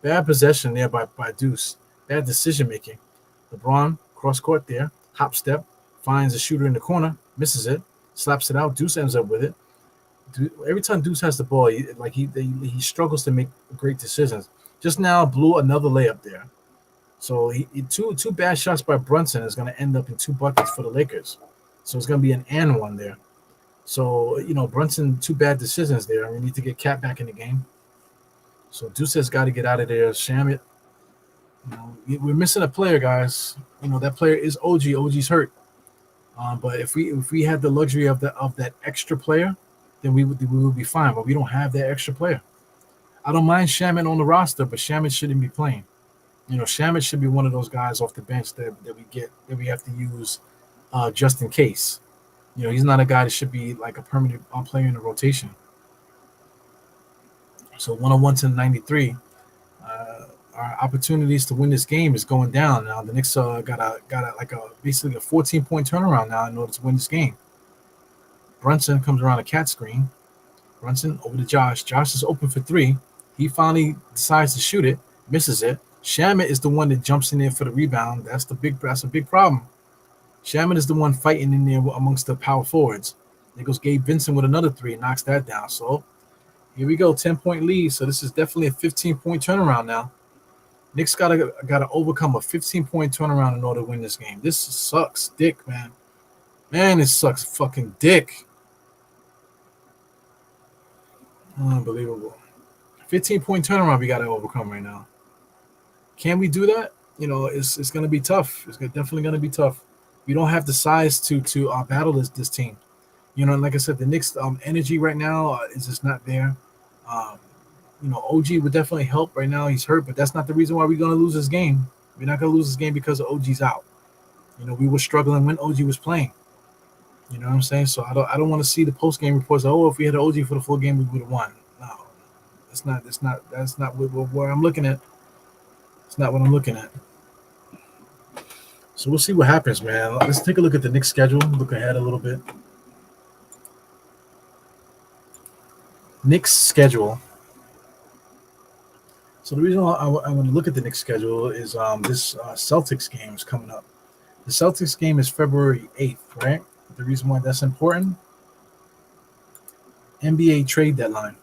Bad possession there by Deuce. Bad decision making. LeBron cross court there. Hop step. Finds a shooter in the corner. Misses it. Slaps it out. Deuce ends up with it. Every time Deuce has the ball, he struggles to make great decisions. Just now blew another layup there. So two bad shots by Brunson is going to end up in 2 buckets for the Lakers. So it's going to be an and one there. So, Brunson, 2 bad decisions there. We need to get Cat back in the game. So Deuce has got to get out of there. Shamit. We're missing a player, guys. That player is OG. OG's hurt. But if we had the luxury of that extra player, then we would be fine. But we don't have that extra player. I don't mind Shamit on the roster, but Shamit shouldn't be playing. Shamit should be one of those guys off the bench that we have to use just in case. He's not a guy that should be like a permanent player in the rotation. So 101 to 93. Our opportunities to win this game is going down now. The Knicks got basically a 14-point turnaround now in order to win this game. Brunson comes around a cat screen. Brunson over to Josh. Josh is open for 3. He finally decides to shoot it, misses it. Shamit is the one that jumps in there for the rebound. That's a big problem. Shamit is the one fighting in there amongst the power forwards. There goes Gabe Vincent with another 3, knocks that down. So here we go, 10-point lead. So this is definitely a 15-point turnaround now. Knicks gotta overcome a 15-point turnaround in order to win this game. This sucks dick, man. Man, it sucks fucking dick. Unbelievable. 15-point turnaround we gotta overcome right now. Can we do that? It's gonna be tough. It's definitely gonna be tough. We don't have the size to battle this team. Like I said, the Knicks energy right now is just not there. OG would definitely help right now. He's hurt, but that's not the reason why we're going to lose this game. We're not going to lose this game because of OG's out. We were struggling when OG was playing. You know what I'm saying? So I don't want to see the post-game reports. If we had an OG for the full game, we would have won. No, that's not what I'm looking at. It's not what I'm looking at. So we'll see what happens, man. Let's take a look at the Knicks schedule. Look ahead a little bit. Knicks schedule. So the reason I want to look at the Knicks schedule is this Celtics game is coming up. The Celtics game is February 8th, right? The reason why that's important, NBA trade deadline.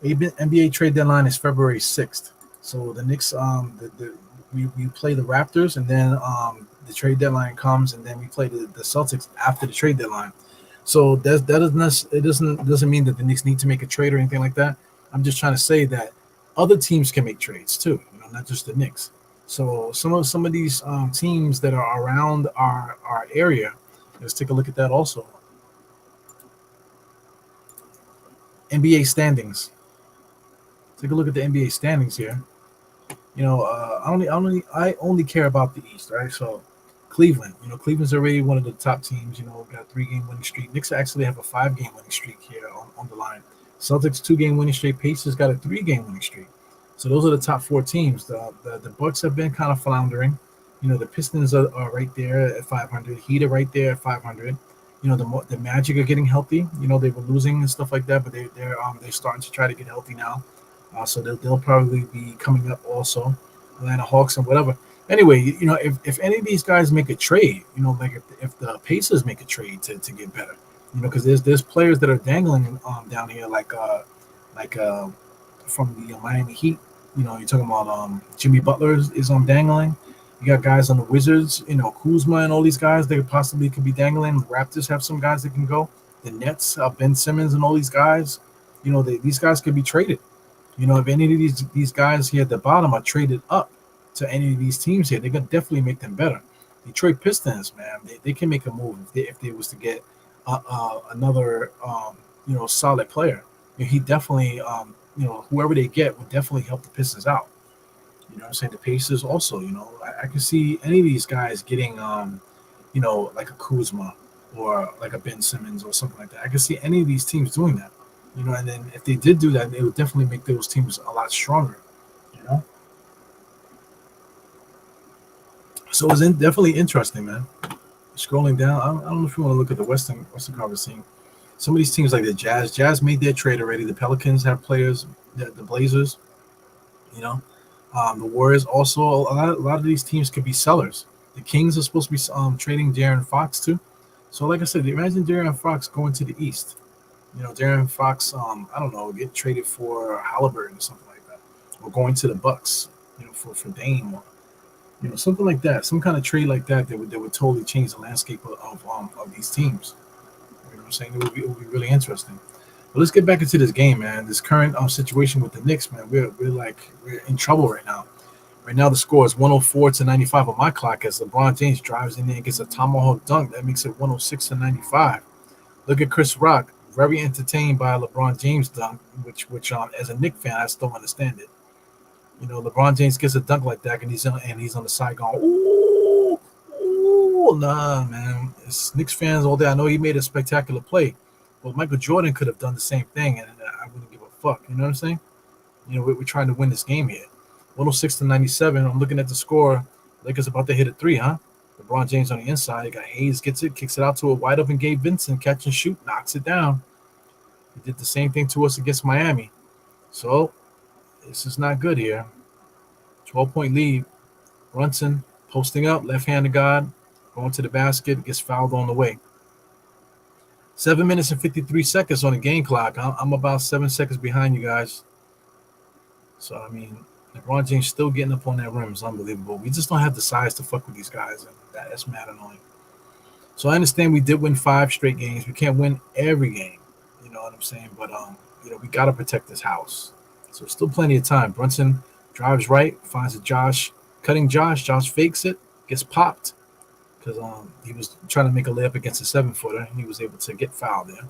NBA trade deadline is February 6th. So the Knicks, we play the Raptors, and then the trade deadline comes, and then we play the Celtics after the trade deadline. So that doesn't mean that the Knicks need to make a trade or anything like that. I'm just trying to say that other teams can make trades too, not just the Knicks. So some of these teams that are around our area, let's take a look at that also. NBA standings. Take a look at the NBA standings here. I only care about the East, right? So Cleveland, Cleveland's already one of the top teams. Got a 3-game winning streak. Knicks actually have a 5-game winning streak here on the line. Celtics 2-game winning streak. Pacers got a 3-game winning streak. So those are the top 4 teams. The Bucks have been kind of floundering. The Pistons are right there at 500. Heat are right there at 500. The Magic are getting healthy. They were losing and stuff like that, but they're starting to try to get healthy now. So they'll probably be coming up also. Atlanta Hawks and whatever. Anyway, if any of these guys make a trade, like if the Pacers make a trade to get better, because there's players that are dangling down here like from the Miami Heat. You're talking about Jimmy Butler is on dangling. You got guys on the Wizards, Kuzma and all these guys that possibly could be dangling. The Raptors have some guys that can go. The Nets, Ben Simmons and all these guys, these guys could be traded. If any of these guys here at the bottom are traded up to any of these teams here, they're gonna definitely make them better. Detroit Pistons, man, they can make a move if they was to get another solid player. He definitely whoever they get would definitely help the Pistons out. What I'm saying? The Pacers also, I can see any of these guys getting like a Kuzma or like a Ben Simmons or something like that. I can see any of these teams doing that. And then if they did do that, it would definitely make those teams a lot stronger. You know, so it's definitely interesting, man. Scrolling down, I don't know if you want to look at the Western Conference scene. Some of these teams like the Jazz made their trade already. The Pelicans have players. The Blazers, the Warriors also. A lot of these teams could be sellers. The Kings are supposed to be trading De'Aaron Fox too. So like I said, imagine De'Aaron Fox going to the East. De'Aaron Fox, I don't know, get traded for Halliburton or something like that, or going to the Bucks, for Dame, or something like that, some kind of trade like that would totally change the landscape of these teams. You know what I'm saying? It would be really interesting. But let's get back into this game, man. This current situation with the Knicks, man, we're in trouble right now. Right now, the score is 104-95 on my clock as LeBron James drives in there and gets a tomahawk dunk that makes it 106-95. Look at Chris Rock, very entertained by a LeBron James dunk, which as a Knicks fan, I still don't understand it. LeBron James gets a dunk like that, and he's on the side going, ooh, ooh, nah, man. It's Knicks fans all day. I know he made a spectacular play, but Michael Jordan could have done the same thing, and I wouldn't give a fuck. You know what I'm saying? We're trying to win this game here. 106-97. I'm looking at the score. Lakers about to hit a three, huh? LeBron James on the inside. Got Hayes gets it, kicks it out to a wide open Gabe Vincent, catch and shoot, knocks it down. He did the same thing to us against Miami. So this is not good here. 12-point lead. Brunson posting up, left-handed guard, going to the basket, gets fouled on the way. 7 minutes and 53 seconds on the game clock. I'm about 7 seconds behind you guys. So, I mean, LeBron James still getting up on that rim is unbelievable. We just don't have the size to fuck with these guys, and that's mad annoying. So I understand we did win 5 straight games. We can't win every game. You know what I'm saying? But, we got to protect this house. So still plenty of time. Brunson drives right, finds a Josh, cutting Josh. Josh fakes it, gets popped because he was trying to make a layup against a 7-footer, and he was able to get fouled there.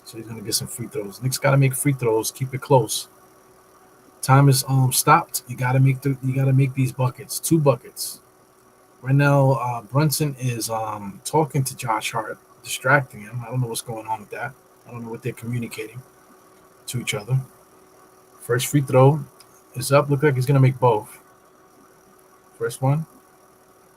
So he's going to get some free throws. Knicks got to make free throws, keep it close. Time is stopped. You got to make these buckets, 2 buckets. Right now, Brunson is talking to Josh Hart, distracting him. I don't know what's going on with that. I don't know what they're communicating to each other. First free throw is up. Look like he's going to make both. First one,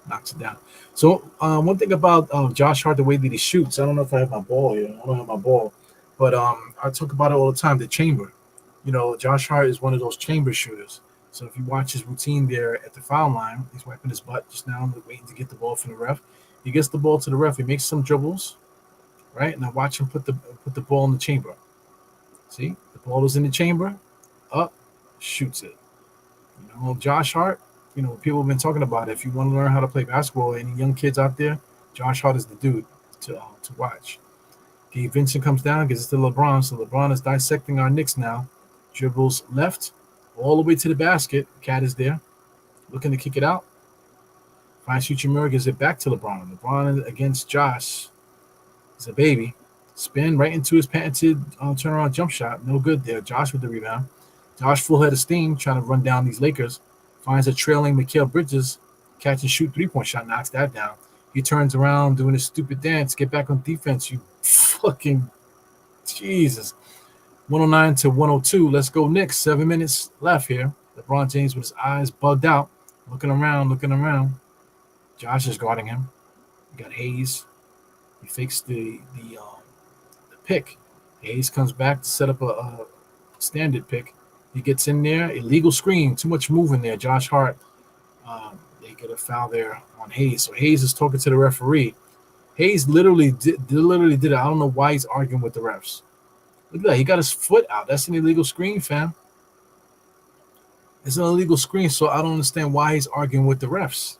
knocks it down. So one thing about Josh Hart, the way that he shoots, I don't know if I have my ball here. I don't have my ball. But I talk about it all the time, the chamber. Josh Hart is one of those chamber shooters. So if you watch his routine there at the foul line, he's wiping his butt just now, waiting to get the ball from the ref. He gets the ball to the ref. He makes some dribbles, right? And I watch him put the ball in the chamber. See, the ball is in the chamber, up, shoots it. Josh Hart, people have been talking about it. If you want to learn how to play basketball, any young kids out there, Josh Hart is the dude to watch. Gabe Vincent comes down, gives it to LeBron. So LeBron is dissecting our Knicks now. Dribbles left, all the way to the basket. Cat is there, looking to kick it out. Finds Uchimura, gives it back to LeBron. LeBron against Josh. He's a baby. Spin right into his patented turnaround jump shot. No good there. Josh with the rebound. Josh full head of steam, trying to run down these Lakers. Finds a trailing Mikal Bridges. Catch and shoot 3-point shot, knocks that down. He turns around doing his stupid dance. Get back on defense, you fucking Jesus. 109-102. Let's go Knicks. 7 minutes left here. LeBron James with his eyes bugged out. Looking around. Josh is guarding him. You got Hayes. He fakes the pick. Hayes comes back to set up a standard pick. He gets in there. Illegal screen. Too much moving there. Josh Hart. They get a foul there on Hayes. So Hayes is talking to the referee. Hayes literally did it. I don't know why he's arguing with the refs. Look at that. He got his foot out. That's an illegal screen, fam. It's an illegal screen, so I don't understand why he's arguing with the refs.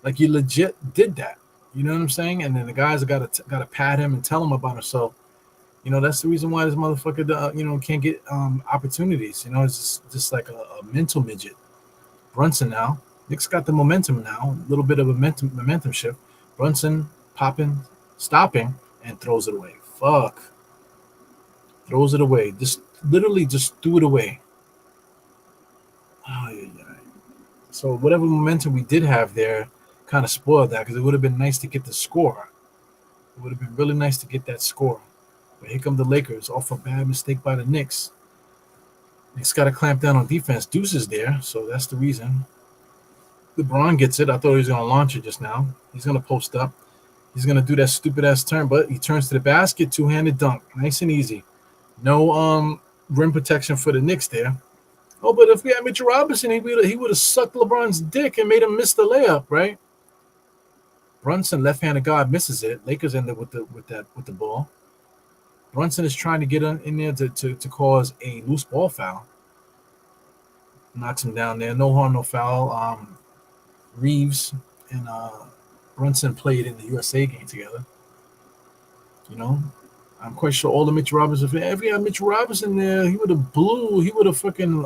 Like, you legit did that. You know what I'm saying? And then the guys got to pat him and tell him about himself. You know, that's the reason why this motherfucker, can't get opportunities. You know, it's just like a mental midget. Brunson now. Knicks got the momentum now. A little bit of a momentum shift. Brunson popping, stopping, and throws it away. Fuck. Throws it away. Just literally just threw it away. Oh, yeah. So whatever momentum we did have there kind of spoiled that, because it would have been nice to get the score. It would have been really nice to get that score. But here come the Lakers off a bad mistake by the Knicks. Knicks got to clamp down on defense. Deuce is there, so that's the reason. LeBron gets it. I thought he was going to launch it just now. He's going to post up. He's going to do that stupid-ass turn, but he turns to the basket, two-handed dunk. Nice and easy. No rim protection for the Knicks there. Oh, but if we had Mitchell Robinson, he would have sucked LeBron's dick and made him miss the layup, right? Brunson, left-handed guard, misses it. Lakers end up with the ball. Brunson is trying to get in there to cause a loose ball foul. Knocks him down there. No harm, no foul. Reeves and Brunson played in the USA game together. You know, I'm quite sure all the Mitchell Robinson. If we had Mitchell Robinson there, he would have fucking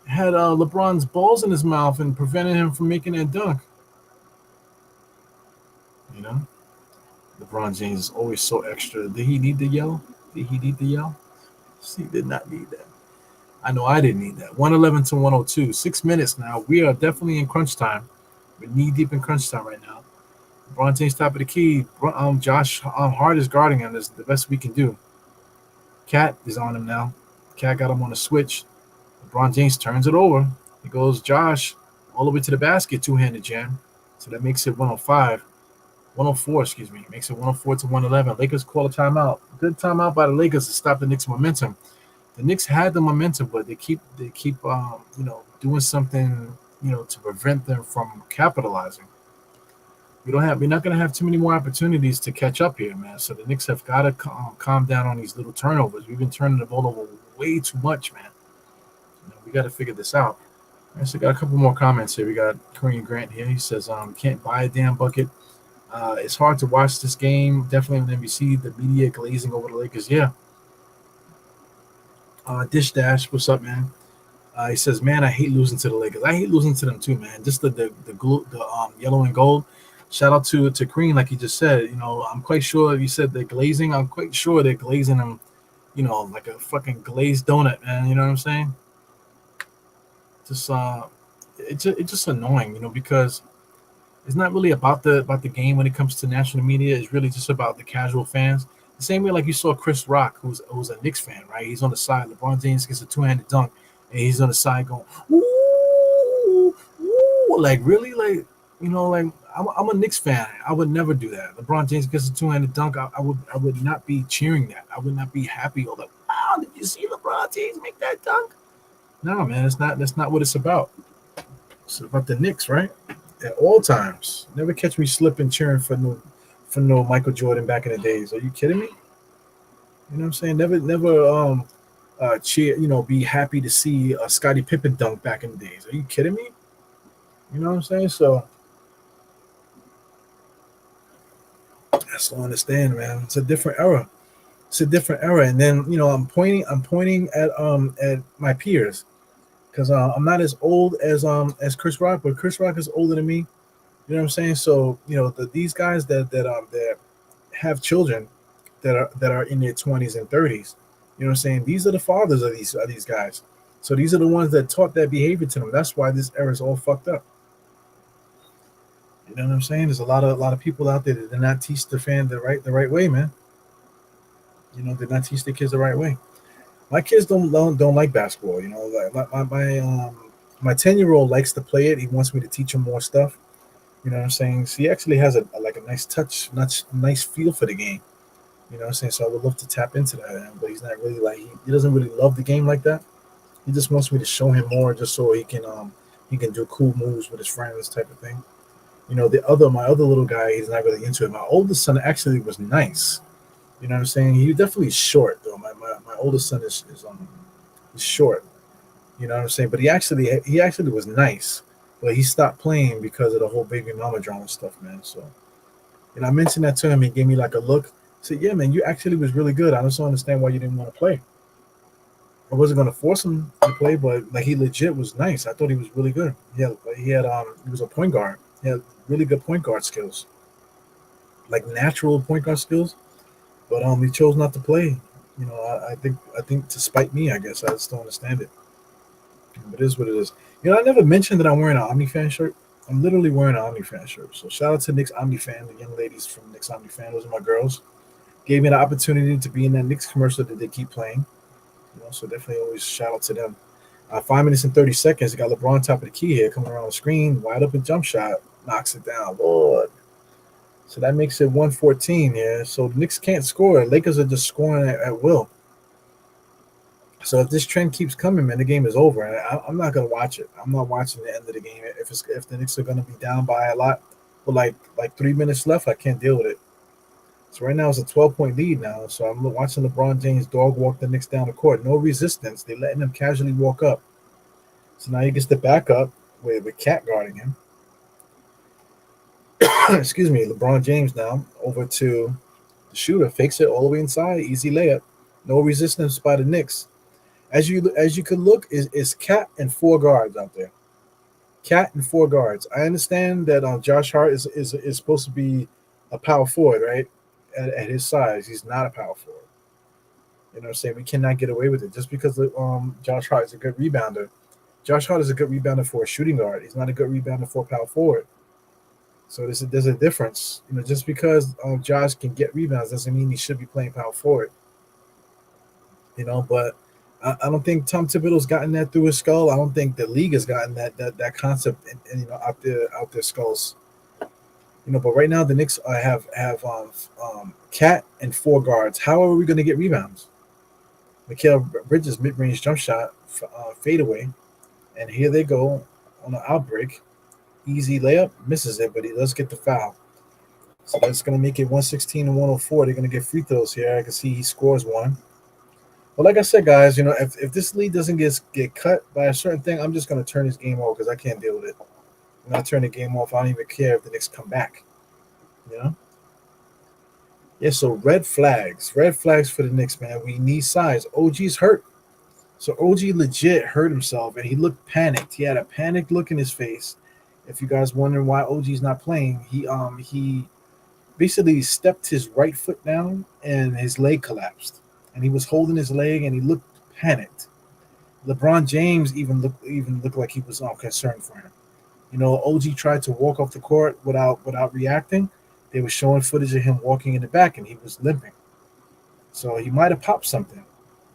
had LeBron's balls in his mouth and prevented him from making that dunk. You know, LeBron James is always so extra. Did he need the yell? He did not need that. I know I didn't need that. 111 to 102. 6 minutes now. We are definitely in crunch time. We're knee deep in crunch time right now. LeBron James top of the key. Josh Hart is guarding him. That's the best we can do. Cat is on him now. Cat got him on a switch. LeBron James turns it over. He goes Josh all the way to the basket, two-handed jam. So that makes it 104, excuse me. Makes it 104 to 111. Lakers call a timeout. Good timeout by the Lakers to stop the Knicks' momentum. The Knicks had the momentum, but they keep doing something, to prevent them from capitalizing. We're not going to have too many more opportunities to catch up here, man. So the Knicks have got to calm down on these little turnovers. We've been turning the ball over way too much, man. We got to figure this out. All right, so got a couple more comments here. We got Korean Grant here. He says, can't buy a damn bucket. It's hard to watch this game. Definitely on NBC, the media glazing over the Lakers. Yeah. Dish Dash, what's up, man? He says, man, I hate losing to the Lakers. I hate losing to them too, man. Just the yellow and gold. Shout out to Crean, like you just said. I'm quite sure you said they're glazing. I'm quite sure they're glazing them, like a fucking glazed donut, man. You know what I'm saying? Just it's just annoying, because it's not really about the game when it comes to national media. It's really just about the casual fans. The same way like you saw Chris Rock, who's a Knicks fan, right? He's on the side. LeBron James gets a two-handed dunk, and he's on the side going, ooh, ooh, like really, like like I'm a Knicks fan. I would never do that. LeBron James gets a two-handed dunk. I would not be cheering that. I would not be happy. Or like, wow, did you see LeBron James make that dunk? No, man, that's not what it's about. It's about the Knicks, right? At all times. Never catch me slipping cheering for no Michael Jordan back in the days. Are you kidding me? You know what I'm saying? Never cheer, be happy to see a Scottie Pippen dunk back in the days. Are you kidding me? You know what I'm saying? So that's all I understand, man. It's a different era. And then I'm pointing at my peers, because I'm not as old as Chris Rock, but Chris Rock is older than me. You know what I'm saying? So these guys that have children that are in their 20s and 30s. You know what I'm saying? These are the fathers of these guys. So these are the ones that taught that behavior to them. That's why this era is all fucked up. You know what I'm saying? There's a lot of people out there that did not teach the fan the right way, man. Did not teach their kids the right way. My kids don't like basketball. Like my 10-year-old likes to play it. He wants me to teach him more stuff. You know what I'm saying? So he actually has a nice touch, nice feel for the game. You know what I'm saying? So I would love to tap into that, but he's not really he doesn't really love the game like that. He just wants me to show him more, just so he can He can do cool moves with his friends, type of thing. My other little guy, he's not really into it. My oldest son actually was nice. You know what I'm saying? He definitely short though. My oldest son is short. You know what I'm saying? But he actually was nice, but he stopped playing because of the whole baby mama drama stuff, man. So I mentioned that to him. He gave me like a look. I said, "Yeah, man, you actually was really good. I just don't understand why you didn't want to play." I wasn't gonna force him to play, but like he legit was nice. I thought he was really good. He was a point guard. He had really good point guard skills, like natural point guard skills. But he chose not to play. I think to spite me, I guess. I just don't understand it. But it is what it is. I never mentioned that I'm wearing an Omni fan shirt. I'm literally wearing an Omni fan shirt. So shout out to Knicks Omni fan, the young ladies from Knicks Omni fan. Those are my girls. Gave me the opportunity to be in that Knicks commercial that they keep playing. So definitely always shout out to them. 5 minutes and 30 seconds. Got LeBron top of the key here, coming around the screen, wide open jump shot, knocks it down. Lord. So that makes it 114 here. So the Knicks can't score. Lakers are just scoring at will. So if this trend keeps coming, man, the game is over. And I'm not gonna watch it. I'm not watching the end of the game. If the Knicks are gonna be down by a lot, with like 3 minutes left, I can't deal with it. So right now it's a 12-point lead now. So I'm watching LeBron James dog walk the Knicks down the court. No resistance. They're letting him casually walk up. So now he gets the back up with Cat guarding him. Excuse me, LeBron James now over to the shooter, fakes it all the way inside, easy layup. No resistance by the Knicks. As you could look, is Cat and four guards out there. Cat and four guards. I understand that Josh Hart is supposed to be a power forward, right? At his size, he's not a power forward. You know what I'm saying? We cannot get away with it just because Josh Hart is a good rebounder. Josh Hart is a good rebounder for a shooting guard. He's not a good rebounder for a power forward. So there's a difference. Just because Josh can get rebounds doesn't mean he should be playing power forward. But I don't think Tom Thibodeau's gotten that through his skull. I don't think the league has gotten that concept out their skulls. But right now the Knicks have Cat and four guards. How are we going to get rebounds? Mikal Bridges mid-range jump shot, fade away, and here they go on an outbreak. Easy layup, misses it, but he does get the foul. So that's going to make it 116 and 104. They're going to get free throws here. I can see he scores one. But like I said, guys, if this lead doesn't get cut by a certain thing, I'm just going to turn this game off because I can't deal with it. When I turn the game off, I don't even care if the Knicks come back. Yeah, so red flags for the Knicks, man. We need size. OG's hurt. So OG legit hurt himself, and he looked panicked. He had a panicked look in his face. If you guys wondering why OG's not playing, he basically stepped his right foot down, and his leg collapsed. And he was holding his leg, and he looked panicked. LeBron James even looked like he was concerned for him. OG tried to walk off the court without reacting. They were showing footage of him walking in the back, and he was limping. So he might have popped something.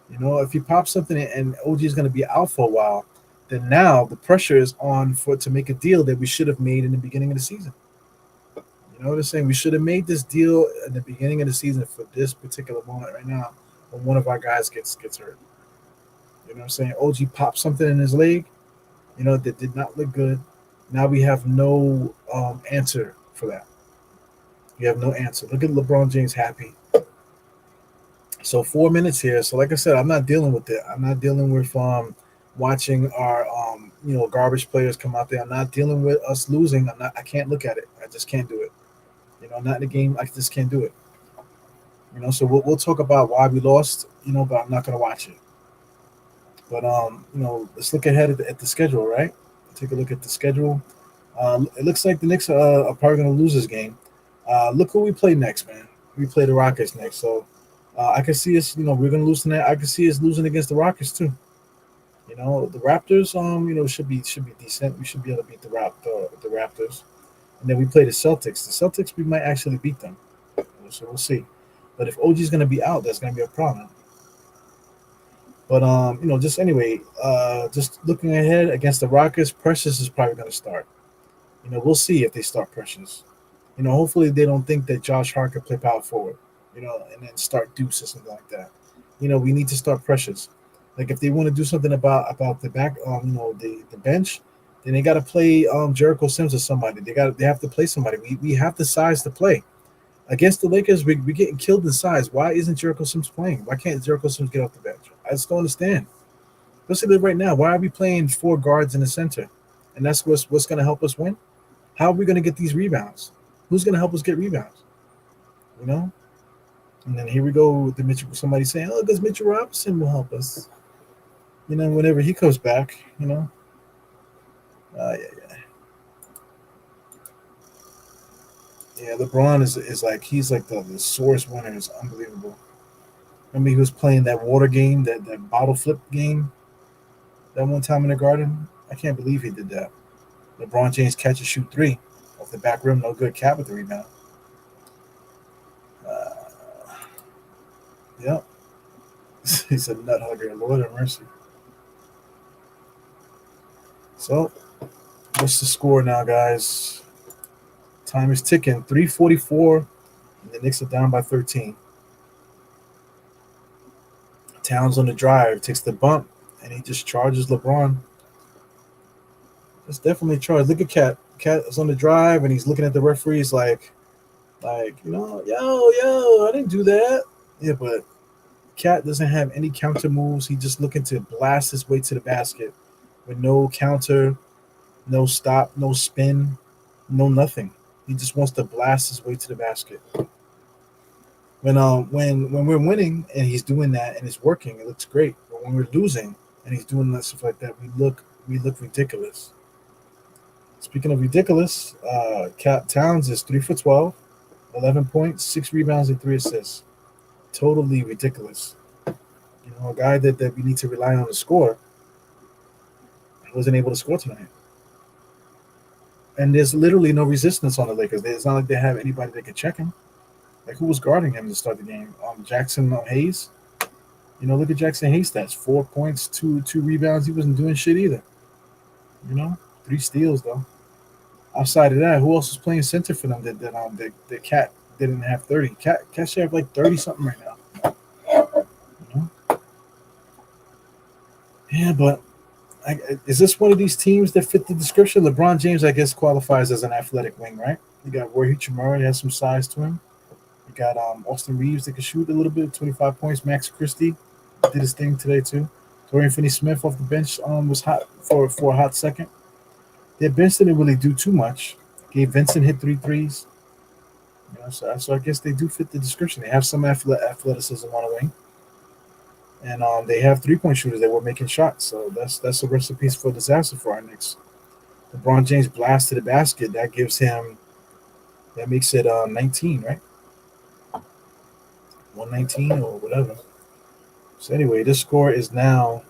If he pops something and OG is going to be out for a while, then now the pressure is on to make a deal that we should have made in the beginning of the season. You know what I'm saying? We should have made this deal in the beginning of the season for this particular moment right now when one of our guys gets hurt. You know what I'm saying? OG popped something in his leg, that did not look good. Now we have no answer for that. We have no answer. Look at LeBron James happy. So 4 minutes here. So like I said, I'm not dealing with it. I'm not dealing with watching our garbage players come out there. I'm not dealing with us losing. I can't look at it. I just can't do it. Not in the game. I just can't do it. So we'll talk about why we lost, but I'm not gonna watch it. But let's look ahead at the schedule, right? Take a look at the schedule. It looks like the Knicks are probably gonna lose this game. Look who we play next, man. We play the Rockets next. So I can see us, we're going to lose tonight. I can see us losing against the Rockets too. The Raptors, should be decent. We should be able to beat the Raptors. And then we play the Celtics. The Celtics, we might actually beat them. So we'll see. But if OG is going to be out, that's going to be a problem. But just anyway, just looking ahead against the Rockets, Precious is probably going to start. We'll see if they start Precious. Hopefully they don't think that Josh Hart could play power forward, and then start Deuce or something like that. We need to start Precious. Like if they want to do something about the back, the bench, Then they got to play Jericho Sims or somebody. They have to play somebody. We have the size to play against the Lakers. We getting killed in size. Why isn't Jericho Sims playing? Why can't Jericho Sims get off the bench? I just don't understand. Especially right now. Why are we playing four guards in the center? And that's what's going to help us win. How are we going to get these rebounds? Who's going to help us get rebounds? You know. And then here we go with the Mitchell. Somebody saying, "Oh, because Mitchell Robinson will help us." You know, whenever he comes back, you know. Yeah. Yeah, LeBron is like he's like the source winner is unbelievable. Remember he was playing that water game, that bottle flip game, that one time in the Garden. I can't believe he did that. LeBron James catch and shoot three off the back rim, no good. Cat with the rebound. Uh, yep, he's a nut hugger. Lord have mercy. So, what's the score now, guys? Time is ticking. 3:44, and the Knicks are down by 13. Towns on the drive takes the bump, and he just charges LeBron. It's definitely charged. Look at Cat. Cat is on the drive, and he's looking at the referees like yo, I didn't do that. Yeah, but Cat doesn't have any counter moves. He's just looking to blast his way to the basket with no counter, no stop, no spin, no nothing. He just wants to blast his way to the basket. When we're winning and he's doing that and it's working, it looks great. But when we're losing and he's doing that stuff like that, we look ridiculous. Speaking of ridiculous, Cap Towns is 3 for 12, 11 points, 6 rebounds, and 3 assists. Totally ridiculous. You know, a guy that we need to rely on to score wasn't able to score tonight. And there's literally no resistance on the Lakers. It's not like they have anybody that can check him. Like who was guarding him to start the game? Jackson Hayes. You know, look at Jackson Hayes stats: 4 points, two rebounds. He wasn't doing shit either. You know, 3 steals though. Outside of that, who else was playing center for them? That Cat didn't have 30. Cat should have like 30 something right now. You know? Yeah, but is this one of these teams that fit the description? LeBron James, I guess, qualifies as an athletic wing, right? You got Roy Hachimura, he has some size to him. You got Austin Reeves that can shoot a little bit, 25 points. Max Christie did his thing today too. Dorian Finney-Smith off the bench was hot for a hot second. Their bench didn't really do too much. Gabe Vincent hit 3 threes. You know, so I guess they do fit the description. They have some athleticism on the wing. And they have 3-point shooters that were making shots. So that's a recipe for disaster for our Knicks. LeBron James blast to the basket. That makes it 19, right? 119 or whatever. So anyway, this score is now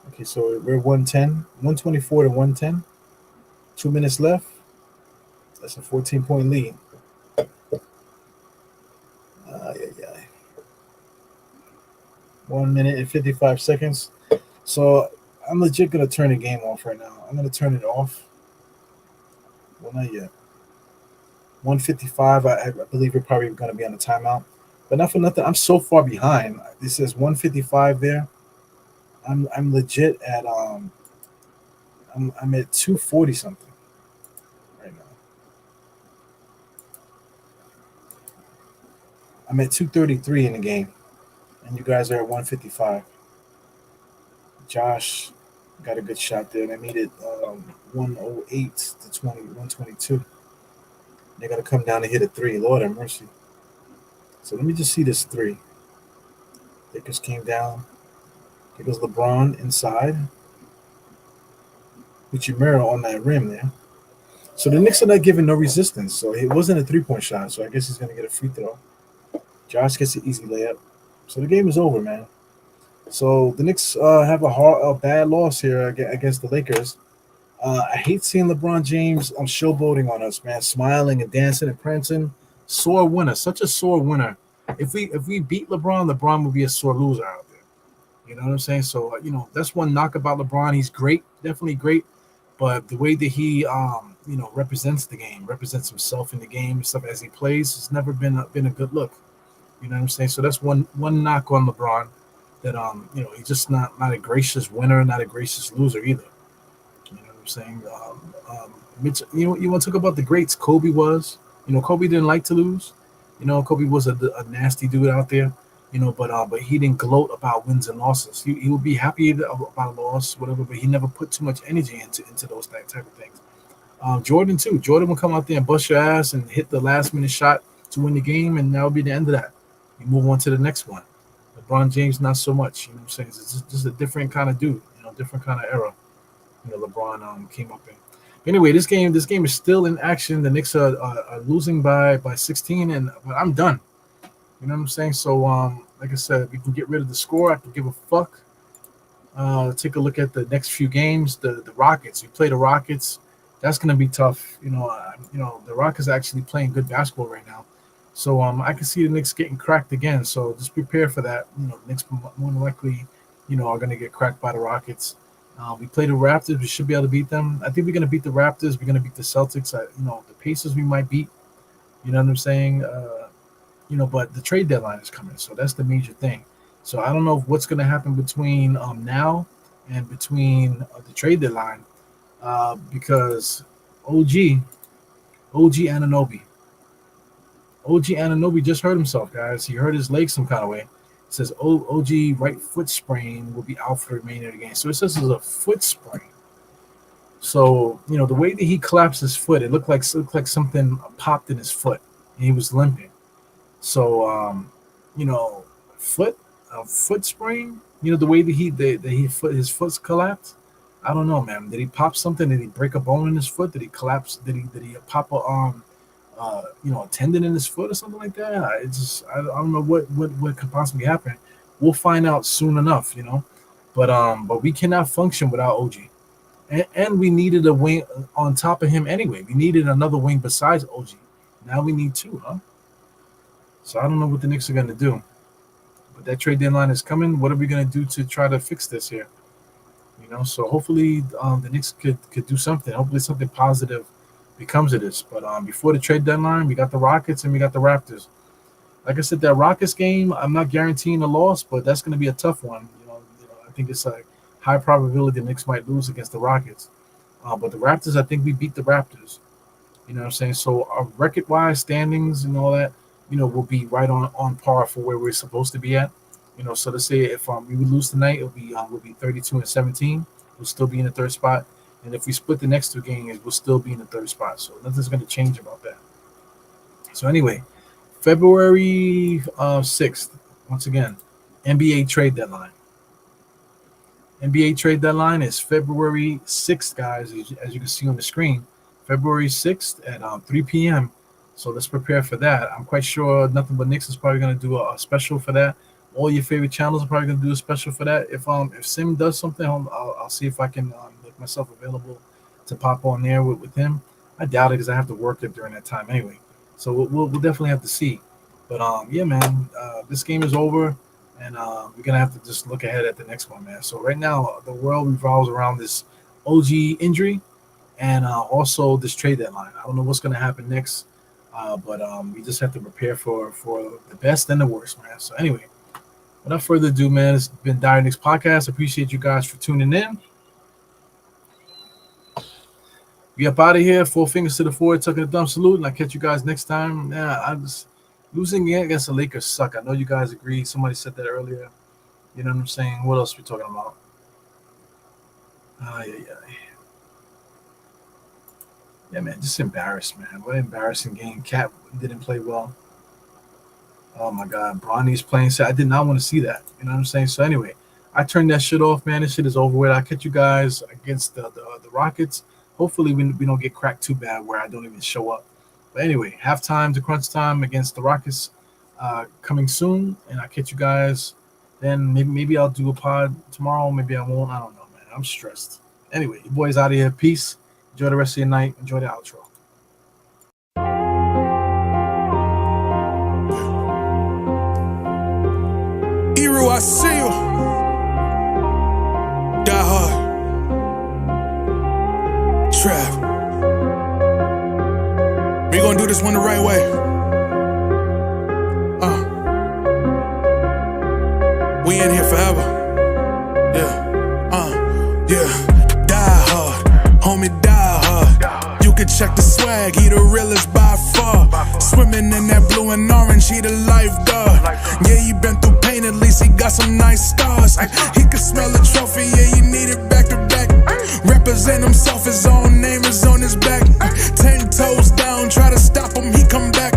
okay. So we're 110, 124 to 110. 2 minutes left. That's a 14-point lead. Yeah. 1 minute and 55 seconds. So I'm legit gonna turn the game off right now. I'm gonna turn it off. Well, not yet. 155. I believe we're probably gonna be on a timeout. But not for nothing, I'm so far behind. This says 155 there. I'm legit at I'm at 240 something right now. I'm at 233 in the game, and you guys are at 155. Josh got a good shot there. They made it 108 to 122. They got to come down and hit a 3. Lord have mercy. So let me just see this 3. Lakers came down. There goes LeBron inside. Uchimura on that rim there. So the Knicks are not giving no resistance. So it wasn't a 3-point shot. So I guess he's going to get a free throw. Josh gets an easy layup. So the game is over, man. So the Knicks have a bad loss here against the Lakers. I hate seeing LeBron James showboating on us, man, smiling and dancing and prancing. Sore winner, such a sore winner. If we beat LeBron would be a sore loser out there. You know what I'm saying? So that's one knock about LeBron. He's great, definitely great, but the way that he represents the game, represents himself in the game, stuff as he plays, has never been a good look. You know what I'm saying? So that's one knock on LeBron. That he's just not a gracious winner, not a gracious loser either. You know what I'm I'm saying? Mitch, you want to talk about the greats? Kobe was. Kobe didn't like to lose. Kobe was a nasty dude out there. But he didn't gloat about wins and losses. He would be happy about a loss, whatever. But he never put too much energy into those type of things. Jordan too. Jordan would come out there and bust your ass and hit the last minute shot to win the game, and that would be the end of that. You move on to the next one. LeBron James, not so much. I'm saying? It's just a different kind of dude. Different kind of era. LeBron came up in. Anyway, this game is still in action. The Knicks are losing by 16, but I'm done. You know what I'm saying? So, like I said, we can get rid of the score. I can give a fuck. Take a look at the next few games. The Rockets. We play the Rockets. That's gonna be tough. The Rockets are actually playing good basketball right now. So, I can see the Knicks getting cracked again. So just prepare for that. The Knicks more than likely, are gonna get cracked by the Rockets. We play the Raptors. We should be able to beat them. I think we're gonna beat the Raptors. We're gonna beat the Celtics. The Pacers we might beat. You know what I'm saying? But the trade deadline is coming, so that's the major thing. So I don't know what's going to happen between now and between the trade deadline, because OG Anunoby just hurt himself, guys. He hurt his leg some kind of way. It says OG right foot sprain will be out for the remainder of the game. So it says it's a foot sprain. So the way that he collapsed his foot, it looked like something popped in his foot, and he was limping. So, foot sprain. The way that his foot's collapsed. I don't know, man. Did he pop something? Did he break a bone in his foot? Did he collapse? Did he pop a a tendon in his foot or something like that? I don't know what could possibly happen. We'll find out soon enough, But we cannot function without OG, and we needed a wing on top of him anyway. We needed another wing besides OG. Now we need two, huh? So I don't know what the Knicks are going to do. But that trade deadline is coming. What are we going to do to try to fix this here? So hopefully the Knicks could do something. Hopefully something positive becomes of this. But before the trade deadline, we got the Rockets and we got the Raptors. Like I said, that Rockets game, I'm not guaranteeing a loss, but that's going to be a tough one. I think it's a high probability the Knicks might lose against the Rockets. But the Raptors, I think we beat the Raptors. You know what I'm saying? So our record-wise standings and all that, we'll be right on par for where we're supposed to be at. So let's say if we would lose tonight, we'll be 32-17. We'll still be in the third spot. And if we split the next two games, we'll still be in the third spot. So nothing's going to change about that. So anyway, February 6th, once again, NBA trade deadline. NBA trade deadline is February 6th, guys, as you can see on the screen. February 6th at 3 p.m. So let's prepare for that. I'm quite sure Nothing But Knicks is probably going to do a special for that. All your favorite channels are probably going to do a special for that. If Sim does something, I'll see if I can make myself available to pop on there with him. I doubt it because I have to work it during that time anyway. So we'll definitely have to see. But yeah, man, this game is over, and we're gonna have to just look ahead at the next one, man. So right now, the world revolves around this OG injury and also this trade deadline. I don't know what's gonna happen next, but we just have to prepare for the best and the worst, man. So anyway, without further ado, man, it's been Dire Knicks Podcast. Appreciate you guys for tuning in. We up out of here. 4 fingers to the forehead, tucking a thumb salute, and I'll catch you guys next time. Yeah, I'm just losing against the Lakers suck. I know you guys agree. Somebody said that earlier. You know what I'm saying? What else are we talking about? Yeah, man, just embarrassed, man. What an embarrassing game. Cat didn't play well. Oh my God, Bronny's playing. I did not want to see that. You know what I'm saying? So anyway, I turned that shit off, man. This shit is over with. I'll catch you guys against the Rockets. Hopefully we don't get cracked too bad where I don't even show up. But anyway, halftime to crunch time against the Rockets coming soon, and I'll catch you guys then. Maybe I'll do a pod tomorrow. Maybe I won't. I don't know, man. I'm stressed. Anyway, your boy's out of here. Peace. Enjoy the rest of your night. Enjoy the outro. Eru, I see you. Die hard. Trap. We gonna do this one the right way. We in here forever. Yeah. Yeah. Die hard. Homie. the realest by far. Swimming in that blue and orange, he the lifeguard. Yeah, he been through pain, at least he got some nice scars. He could smell a trophy, yeah, he need it back to back. Represent himself, his own name is on his back. 10 toes down, try to stop him, he come back.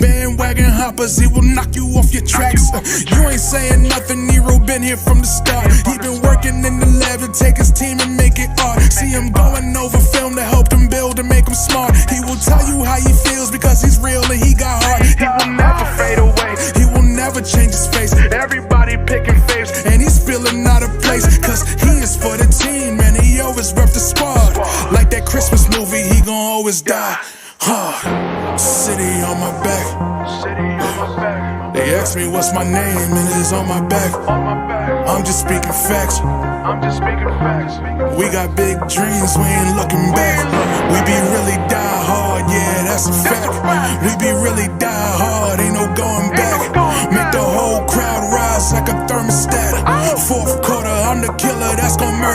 Bandwagon hoppers, he will knock you off your tracks. You ain't saying nothing, Nero been here from the start. He been working in the lab to take his team and make it art. See him going over film to help him build and make him smart. He will tell you how he feels because he's real and he got heart. He will never fade away, he will never change his face. Everybody picking faves and he's feeling out of place. Cause he is for the team and he always rep the squad. Like that Christmas movie, he gon' always die hard. City on my back. They ask me what's my name and it's on my back. I'm just speaking facts. We got big dreams, we ain't looking back. We be really die hard, yeah, that's a fact. We be really die hard, ain't no going back. Make the whole crowd rise like a thermostat. Fourth quarter, I'm the killer that's gon' murder